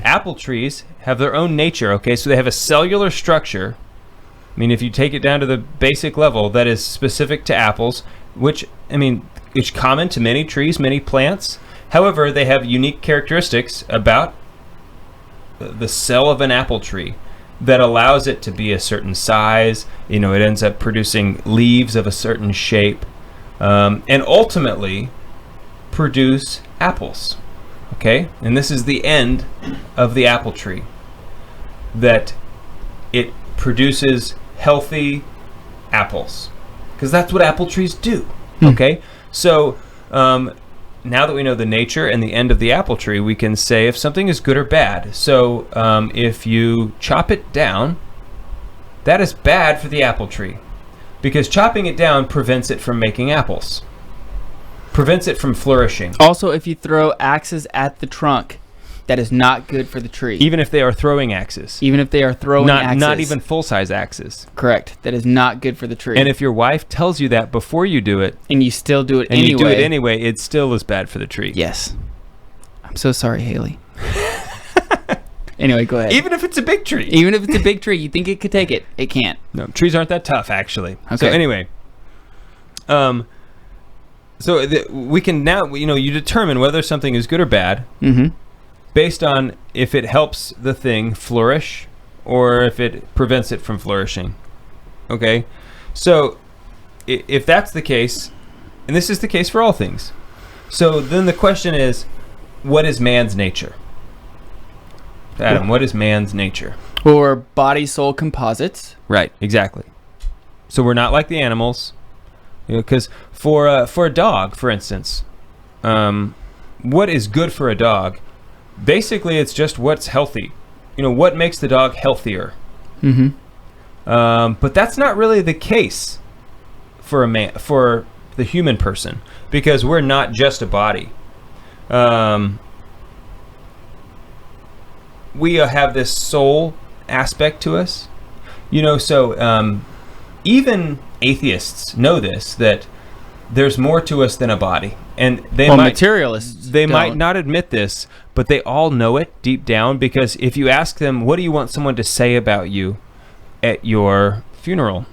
Apple trees have their own nature, okay? So they have a cellular structure. I mean, if you take it down to the basic level, that is specific to apples, which, I mean, it's common to many trees, many plants. However, they have unique characteristics about the cell of an apple tree that allows it to be a certain size. It ends up producing leaves of a certain shape, and ultimately produce apples. Okay, and this is the end of the apple tree, that it produces healthy apples, because that's what apple trees do. Okay, so now that we know the nature and the end of the apple tree, we can say if something is good or bad. So if you chop it down, that is bad for the apple tree, because chopping it down prevents it from making apples, prevents it from flourishing. Also, if you throw axes at the trunk, that is not good for the tree. Even if they are throwing axes. Even if they are throwing axes. Not even full-size axes. Correct. That is not good for the tree. And if your wife tells you that before you do it, and you still do it and anyway. you do it anyway, it still is bad for the tree. Yes. I'm so sorry, Haley. Anyway, go ahead. Even if it's a big tree. Even if it's a big tree, you think it could take it. It can't. No, trees aren't that tough, actually. Okay. So anyway, we can now, you determine whether something is good or bad. Mm-hmm. Based on if it helps the thing flourish or if it prevents it from flourishing. Okay? So, if that's the case, and this is the case for all things, so then the question is, what is man's nature? Adam, what is man's nature? Or body-soul composites. Right, exactly. So we're not like the animals. Because for a dog, for instance, what is good for a dog? Basically, it's just what's healthy. What makes the dog healthier. Mm-hmm. But that's not really the case for the human person, because we're not just a body. We have this soul aspect to us. So even atheists know this, that there's more to us than a body. And materialists might not admit this, but they all know it deep down, because if you ask them, what do you want someone to say about you at your funeral?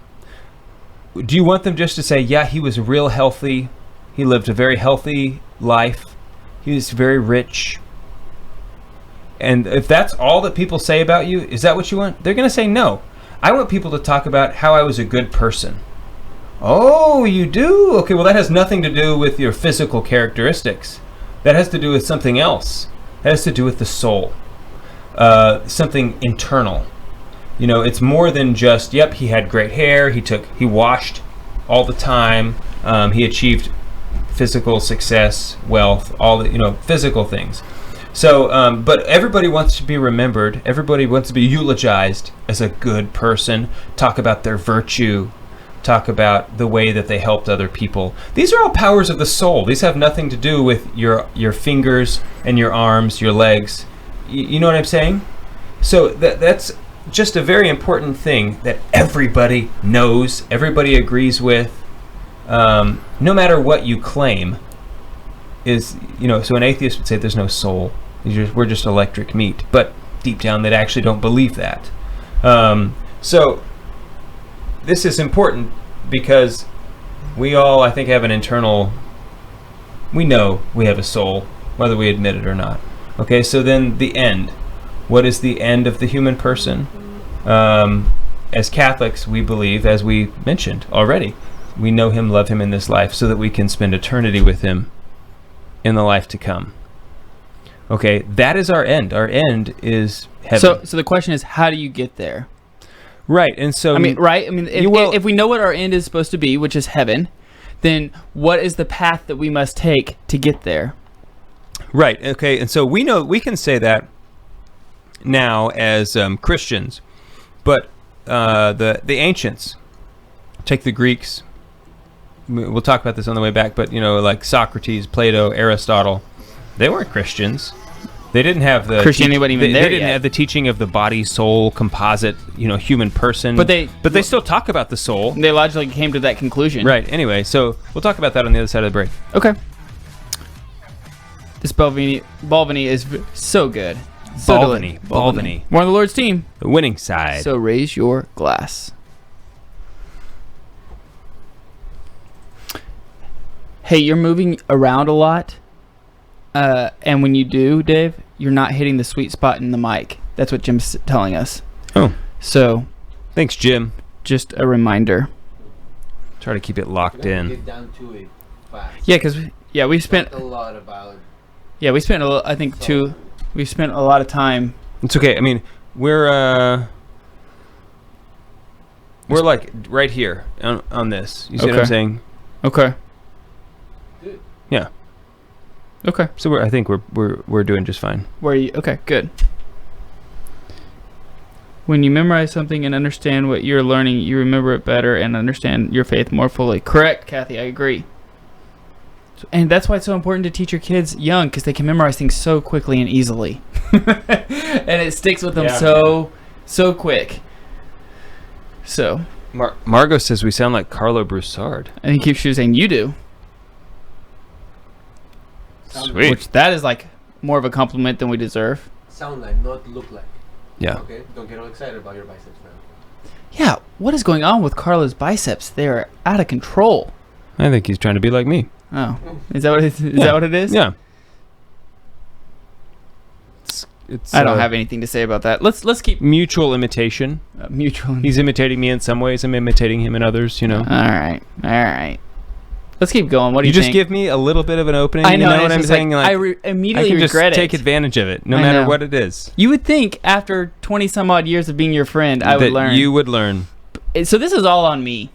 Do you want them just to say, yeah, he was real healthy, he lived a very healthy life, he was very rich? And if that's all that people say about you, is that what you want? They're going to say no. I want people to talk about how I was a good person. Oh, you do? Okay, well, that has nothing to do with your physical characteristics. That has to do with something else. That has to do with the soul. Something internal. It's more than just, yep, he had great hair, he washed all the time, he achieved physical success, wealth, all the, physical things. So, but everybody wants to be remembered, everybody wants to be eulogized as a good person, talk about their virtue, talk about the way that they helped other people. These are all powers of the soul. These have nothing to do with your fingers and your arms, your legs. You know what I'm saying? So that's just a very important thing that everybody knows, everybody agrees with, no matter what you claim. So an atheist would say there's no soul. We're just electric meat. But deep down, they actually don't believe that. So this is important because we all, I think, have an internal... We know we have a soul, whether we admit it or not. Okay, so then the end. What is the end of the human person? As Catholics, we believe, as we mentioned already, we know him, love him in this life so that we can spend eternity with him in the life to come. Okay, that is our end. Our end is heaven. So the question is, how do you get there? Right, and so... if we know what our end is supposed to be, which is heaven, then what is the path that we must take to get there? Right, okay, and so we know, we can say that now as Christians, but the ancients, take the Greeks, we'll talk about this on the way back, but like Socrates, Plato, Aristotle, they weren't Christians. They didn't have the Christianity wasn't even there They didn't yet. have the teaching of the body, soul, composite, human person. But they still talk about the soul. They logically came to that conclusion. Right. Anyway, so we'll talk about that on the other side of the break. Okay. This Balvenie is so good. So Balvenie. We're on the Lord's team. The winning side. So raise your glass. Hey, you're moving around a lot. And when you do, Dave, you're not hitting the sweet spot in the mic. That's what Jim's telling us. Oh. So. Thanks, Jim. Just a reminder. Try to keep it locked in. Get down to it fast. Yeah, because we spent a lot about. Yeah, we spent we spent a lot of time. It's okay. I mean, we're like right here on this. You see what I'm saying? Okay. Good. Yeah. Okay. So I think we're doing just fine. Okay, good. When you memorize something and understand what you're learning, you remember it better and understand your faith more fully. Correct, Kathy. I agree. And that's why it's so important to teach your kids young, because they can memorize things so quickly and easily. And it sticks with them so quick. So. Margot says we sound like Carlo Broussard. And he keeps saying, you do. Sweet. Which that is like more of a compliment than we deserve. Sound like, not look like. Yeah. Okay? Don't get all excited about your biceps now. Yeah, what is going on with Carlo's biceps? They're out of control. I think he's trying to be like me. Oh. Is that what it is? Is that what it is? Yeah. I don't have anything to say about that. Let's keep mutual imitation. He's imitating me in some ways. I'm imitating him in others, All right. Let's keep going. What do you think? You just give me a little bit of an opening. I know, you know what I'm saying? I immediately I can regret just take advantage of it, no matter what it is. You would think after 20 some odd years of being your friend, I would learn. You would learn. So this is all on me.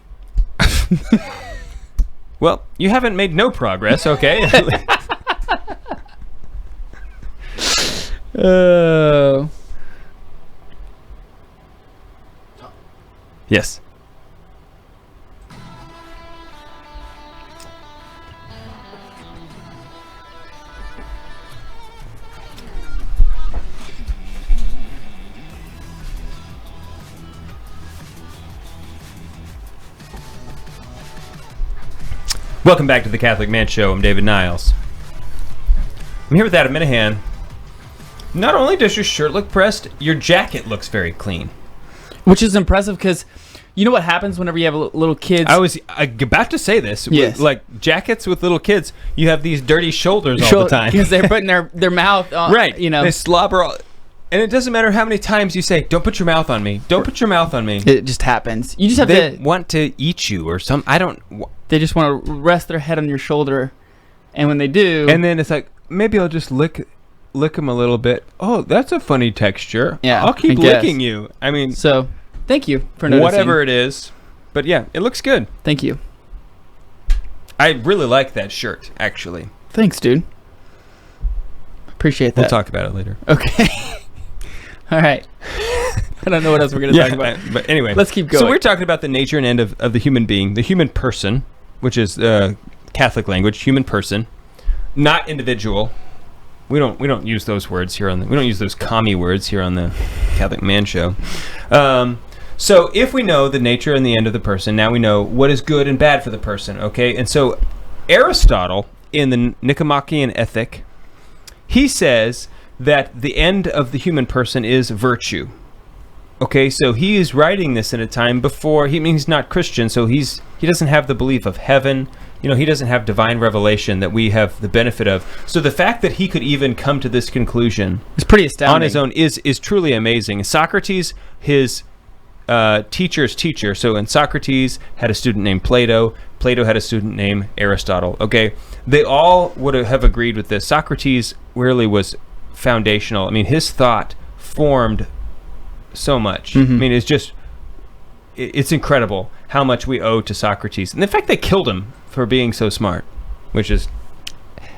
Well, you haven't made no progress, okay? Yes. Welcome back to the Catholic Man Show. I'm David Niles. I'm here with Adam Minahan. Not only does your shirt look pressed, your jacket looks very clean. Which is impressive because you know what happens whenever you have little kids? I was about to say this. Yes. Like jackets with little kids, you have these dirty shoulders all the time. Because they're putting their mouth on. Right. They slobber all... And it doesn't matter how many times you say, don't put your mouth on me. Don't put your mouth on me. It just happens. You just have They want to eat you or some... They just want to rest their head on your shoulder. And when they do... And then it's like, maybe I'll just lick them a little bit. Oh, that's a funny texture. Yeah, I'll keep licking you. I mean... So, thank you for noticing. Whatever it is. But yeah, it looks good. Thank you. I really like that shirt, actually. Thanks, dude. Appreciate that. We'll talk about it later. Okay. All right. I don't know what else we're going to talk about. But anyway. Let's keep going. So we're talking about the nature and end of the human being, the human person, which is Catholic language, human person, not individual. We don't use those words here we don't use those commie words here on the Catholic Man Show. So if we know the nature and the end of the person, now we know what is good and bad for the person, okay? And so Aristotle, in the Nicomachean Ethic, he says that the end of the human person is virtue. Okay, so he is writing this in a time before, he's not Christian, so he doesn't have the belief of heaven. He doesn't have divine revelation that we have the benefit of. So the fact that he could even come to this conclusion it's pretty astounding on his own is truly amazing. Socrates, his teacher's teacher. So in Socrates had a student named Plato. Plato had a student named Aristotle. Okay, they all would have agreed with this. Socrates really was foundational. I mean, his thought formed so much. Mm-hmm. I mean, it's incredible how much we owe to Socrates. And the fact they killed him for being so smart, which is...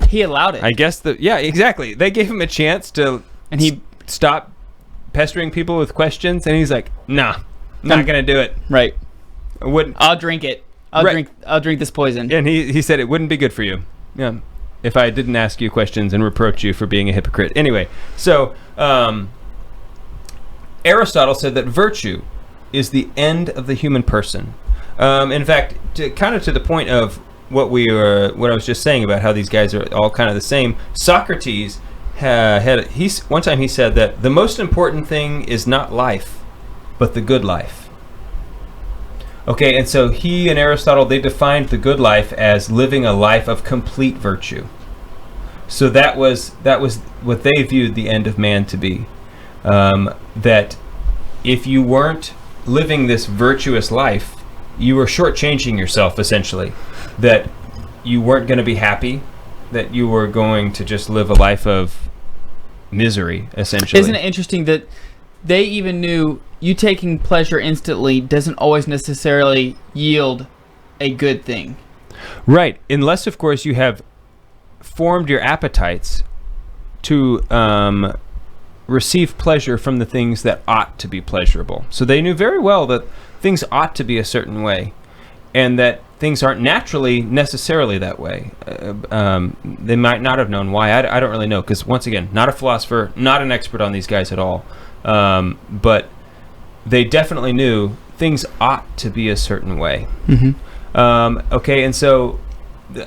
He allowed it. I guess yeah, exactly. They gave him a chance to stop pestering people with questions, and he's like, nah, not going to do it. Right. I wouldn't. I'll drink it. I'll drink this poison. And he said it wouldn't be good for you. Yeah. if I didn't ask you questions and reproach you for being a hypocrite. Anyway, so Aristotle said that virtue is the end of the human person. In fact, kind of to the point of what I was just saying about how these guys are all kind of the same. Socrates one time he said that the most important thing is not life, but the good life. Okay, and so he and Aristotle, they defined the good life as living a life of complete virtue. So that was what they viewed the end of man to be. That if you weren't living this virtuous life, you were shortchanging yourself, essentially. That you weren't going to be happy, that you were going to just live a life of misery, essentially. Isn't it interesting that they even knew you taking pleasure instantly doesn't always necessarily yield a good thing? Right, unless, of course, you have formed your appetites to receive pleasure from the things that ought to be pleasurable. So they knew very well that things ought to be a certain way, and that things aren't naturally necessarily that way. They might not have known why. I don't really know, because once again, not a philosopher, not an expert on these guys at all. But they definitely knew things ought to be a certain way. Okay, and so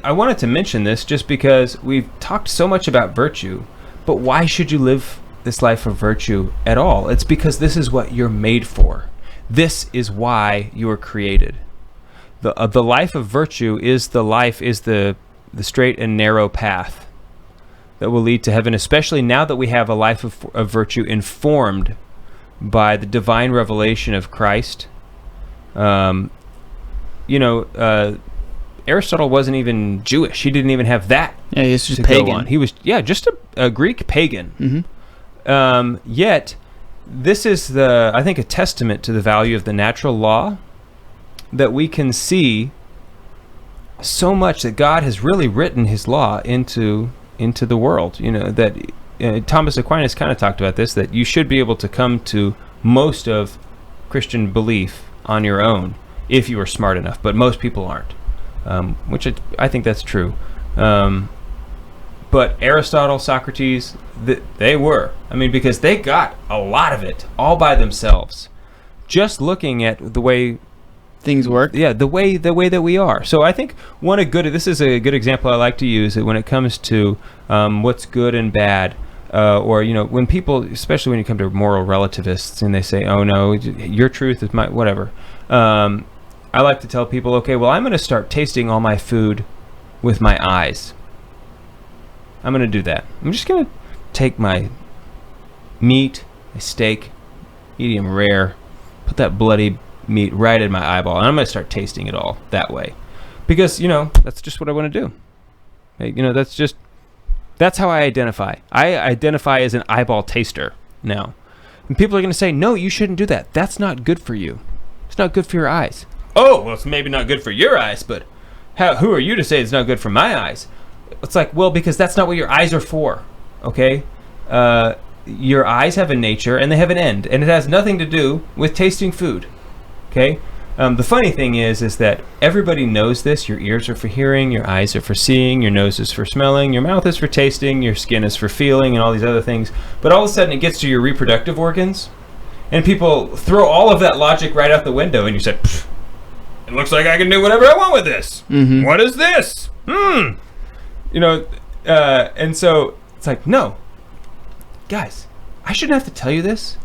I wanted to mention this just because we've talked so much about virtue, but why should you live this life of virtue at all? It's because this is what you're made for. This is why you were created. The life of virtue is the straight and narrow path that will lead to heaven, especially now that we have a life of virtue informed by the divine revelation of Christ. Aristotle wasn't even Jewish. He didn't even have that. Yeah, he was just pagan. He was, just a Greek pagan. Yet, this is I think, a testament to the value of the natural law, that we can see so much that God has really written his law into the world. That Thomas Aquinas kind of talked about this, that you should be able to come to most of Christian belief on your own if you are smart enough, but most people aren't, which I think that's true. But Aristotle, Socrates, they were. Because they got a lot of it all by themselves, just looking at the way things work. Yeah, the way that we are. So I think this is a good example I like to use when it comes to what's good and bad, or when people, especially when you come to moral relativists, and they say, "Oh no, your truth is my whatever." I like to tell people, okay, well, I'm going to start tasting all my food with my eyes. I'm going to do that. I'm just going to take my meat, my steak, medium rare, put that bloody meat right in my eyeball, and I'm going to start tasting it all that way, because that's just what I want to do. That's how I identify. I identify as an eyeball taster now, and people are going to say, no, you shouldn't do that. That's not good for you. It's not good for your eyes. Oh, well, it's maybe not good for your eyes, but who are you to say it's not good for my eyes? It's like, well, because that's not what your eyes are for. Okay, your eyes have a nature and they have an end, and it has nothing to do with tasting food. Okay, the funny thing is that everybody knows this. Your ears are for hearing, your eyes are for seeing, your nose is for smelling, your mouth is for tasting, your skin is for feeling, and all these other things. But all of a sudden it gets to your reproductive organs, and people throw all of that logic right out the window, and you say, it looks like I can do whatever I want with this. What is this? And so it's like, no, guys, I shouldn't have to tell you this,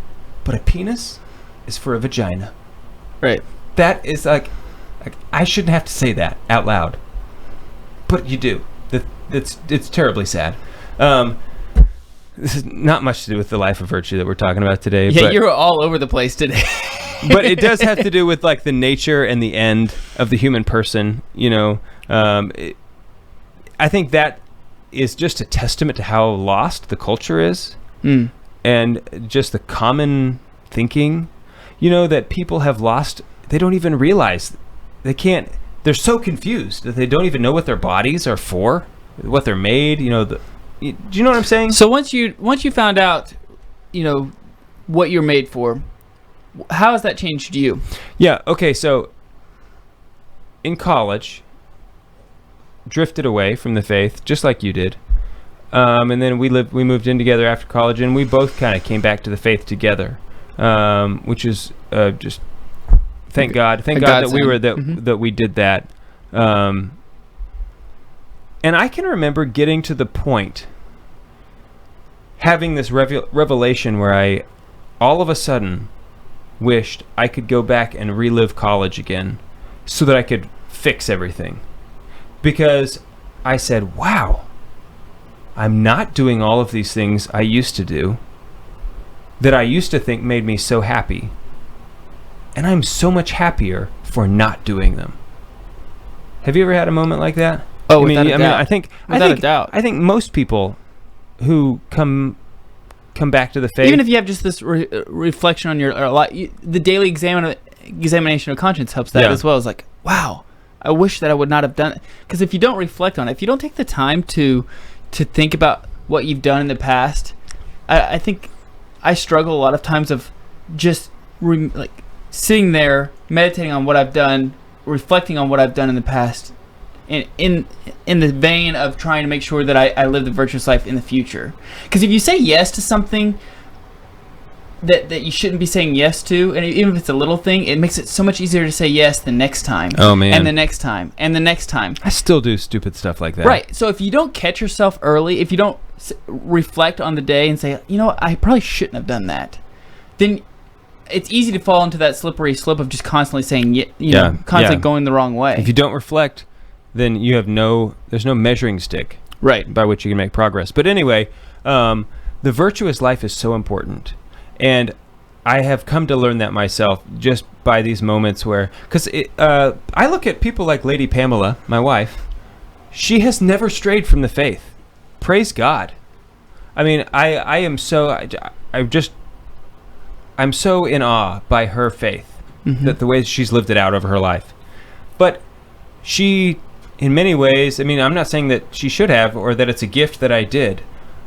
but a penis is for a vagina. Right. That is like I shouldn't have to say that out loud, but you do. It's terribly sad. This is not much to do with the life of virtue that we're talking about today. Yeah, but you're all over the place today. But it does have to do with like the nature and the end of the human person. I think that is just a testament to how lost the culture is, and just the common thinking. That people have lost. They don't even realize they can't. They're so confused that they don't even know what their bodies are for, what they're made. Do you know what I'm saying? So once you found out, what you're made for, how has that changed you? Yeah. Okay. So in college, drifted away from the faith, just like you did. And then we moved in together after college, and we both kind of came back to the faith together, which is just thank God that we were that we did that. And I can remember getting to the point, having this revelation where I all of a sudden wished I could go back and relive college again so that I could fix everything. Because I said, wow, I'm not doing all of these things I used to do that I used to think made me so happy. And I'm so much happier for not doing them. Have you ever had a moment like that? Oh, without a doubt. Without a doubt. I think most people who come back to the faith, even if you have just this reflection on your the daily examination of conscience helps that as well. It's like, wow, I wish that I would not have done it. Because if you don't reflect on it, if you don't take the time to think about what you've done in the past, I think I struggle a lot of times of just sitting there meditating on what I've done, reflecting on what I've done in the past, in the vein of trying to make sure that I live the virtuous life in the future. Because if you say yes to something that you shouldn't be saying yes to, and even if it's a little thing, it makes it so much easier to say yes the next time. Oh, man. And the next time. And the next time. I still do stupid stuff like that. Right. So if you don't catch yourself early, if you don't reflect on the day and say, you know what, I probably shouldn't have done that, then it's easy to fall into that slippery slope of just constantly saying, constantly going the wrong way. If you don't reflect, then you have there's no measuring stick, right, by which you can make progress. But anyway, the virtuous life is so important. And I have come to learn that myself just by these moments where, because I look at people like Lady Pamela, my wife. She has never strayed from the faith. Praise God. I mean, I'm so in awe by her faith, that the way she's lived it out over her life. But she, in many ways, I mean, I'm not saying that she should have or that it's a gift that I did,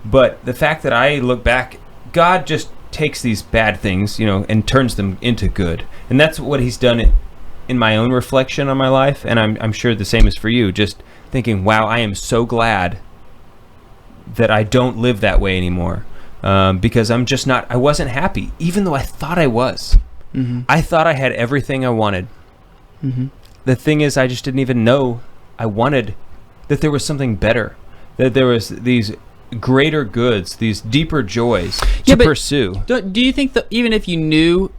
but the fact that I look back, God just takes these bad things, and turns them into good. And that's what he's done in my own reflection on my life, and I'm sure the same is for you, just thinking, wow, I am so glad that I don't live that way anymore, because I wasn't happy, even though I thought I was. I thought I had everything I wanted. The thing is, I just didn't even know I wanted, that there was something better, that there was these greater goods, these deeper joys to pursue. Do you think that even if you knew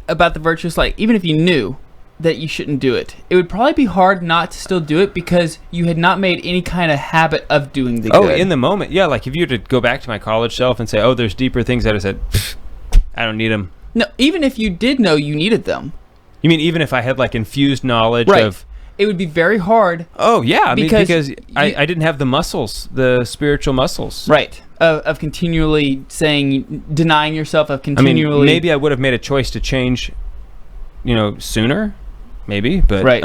about the virtuous life, even if you knew that you shouldn't do it, it would probably be hard not to still do it because you had not made any kind of habit of doing the good? Oh, in the moment, yeah. Like if you were to go back to my college self and say, oh, there's deeper things, I'd have said, I don't need them. No, even if you did know you needed them. You mean even if I had like infused knowledge of... It would be very hard. Oh, yeah. Because I didn't have the muscles, the spiritual muscles. Right. Of continually denying yourself, of continually... I mean, maybe I would have made a choice to change, sooner. Maybe. But right.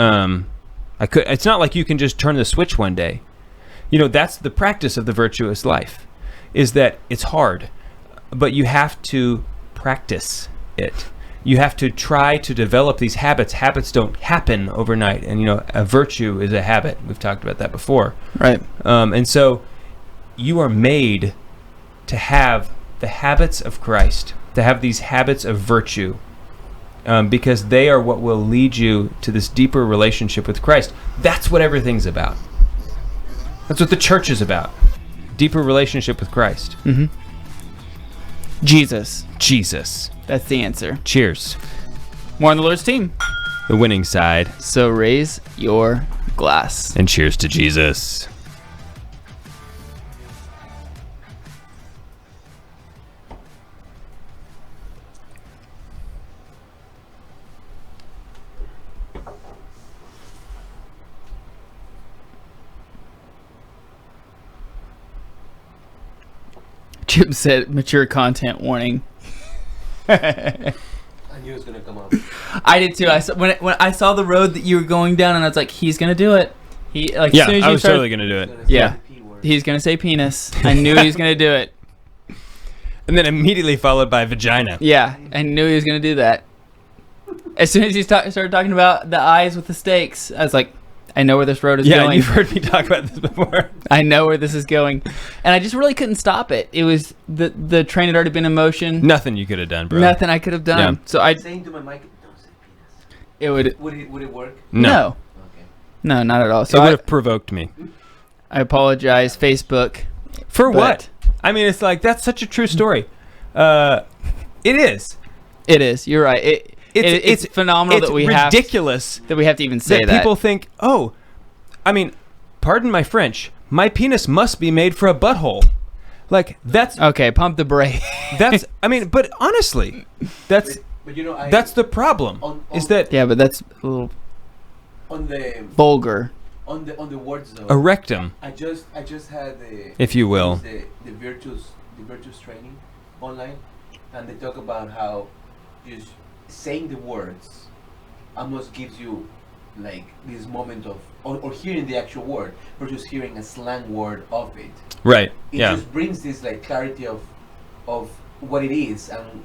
I could. It's not like you can just turn the switch one day. That's the practice of the virtuous life, is that it's hard, but you have to practice it. You have to try to develop these habits. Habits don't happen overnight. And, a virtue is a habit. We've talked about that before. Right. And so you are made to have the habits of Christ, to have these habits of virtue, because they are what will lead you to this deeper relationship with Christ. That's what everything's about. That's what the church is about. Deeper relationship with Christ. Jesus. That's the answer. Cheers. More on the Lord's team. The winning side. So raise your glass. And cheers to Jesus. Jim said, mature content warning. I knew it was gonna come up. I did too. When I saw the road that you were going down, and I was like, he's gonna do it. As soon as I was totally gonna do it. Yeah, he's gonna say penis. I knew he was gonna do it. And then immediately followed by vagina. Yeah, I knew he was gonna do that. As soon as he started talking about the eyes with the stakes, I was like, I know where this road is Yeah, going. you've heard me talk about this before. I know where this is going. And I just really couldn't stop it. It was the train had already been in motion. Nothing you could have done, bro. Nothing I could have done. Yeah. So I saying to my mic, don't say penis. it would Would it work? no. Okay. No, not at all. It So would I have provoked me. apologize, Facebook. For But- what? I mean, it's like, that's such a true story. It is. It is. You're right. It's phenomenal It's that we ridiculous have to even say that. people think, oh, I mean, pardon my French, my penis must be made for a butthole. Like, that's, Okay, pump the brake. that's, I mean, but honestly, that's But you know, that's the problem, is that Yeah, but that's a little on the vulgar. on the words though. a rectum, I just had the if you will. the virtuous training online, and they talk about how just saying the words almost gives you like this moment of or hearing the actual word versus hearing a slang word of it. Right, It yeah. just brings this like clarity of what it is and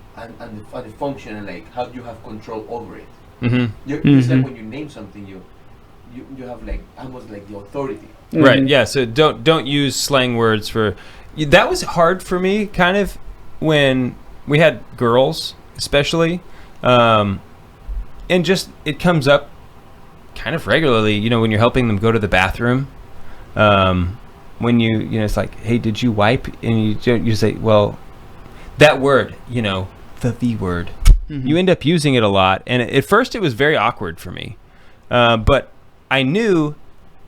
the function and like how you have control over it. Mm-hmm. It's like Mhm. when you name something, you have like almost like the authority. Right, Mhm. yeah, so don't use slang words for... That was hard for me, kind of, when we had girls, especially, and just, it comes up kind of regularly, you know, when you're helping them go to the bathroom, when you know, it's like, hey, did you wipe? And you say, well, that word, you know, the V word, Mhm. you end up using it a lot, and at first it was very awkward for me, but I knew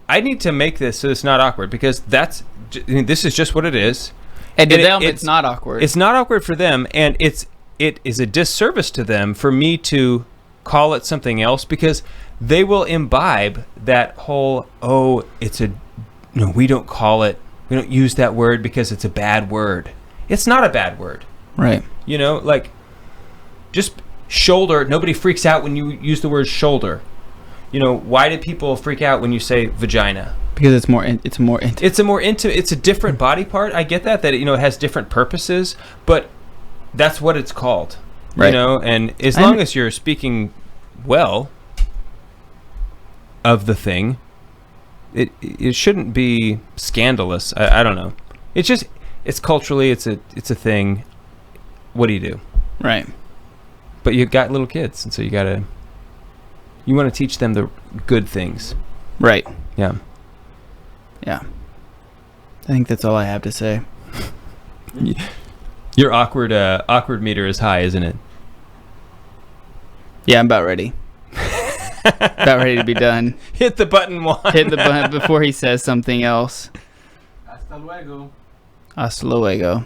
I need to make this so it's not awkward, because this is just what it is. And to And them, it's not awkward. It's not awkward for them, and it is a disservice to them for me to call it something else, because they will imbibe that whole, oh, we don't use that word because it's a bad word. It's not a bad word. right. You know, like, just shoulder, nobody freaks out when you use the word shoulder. You know, why do people freak out when you say vagina? Because it's more intimate. It's a more intimate, it's a different body part. I get that it has different purposes, but that's what it's called. Right. You know, and as long as you're speaking well of the thing, it shouldn't be scandalous. I don't know. It's just, it's culturally, it's a thing. What do you do? Right. But you got little kids, and so you want to teach them the good things. Right. Yeah. Yeah. I think that's all I have to say. Your awkward meter is high, isn't it? Yeah, I'm about ready. About ready to be done. Hit the button one. Hit the button before he says something else. Hasta luego. Hasta luego.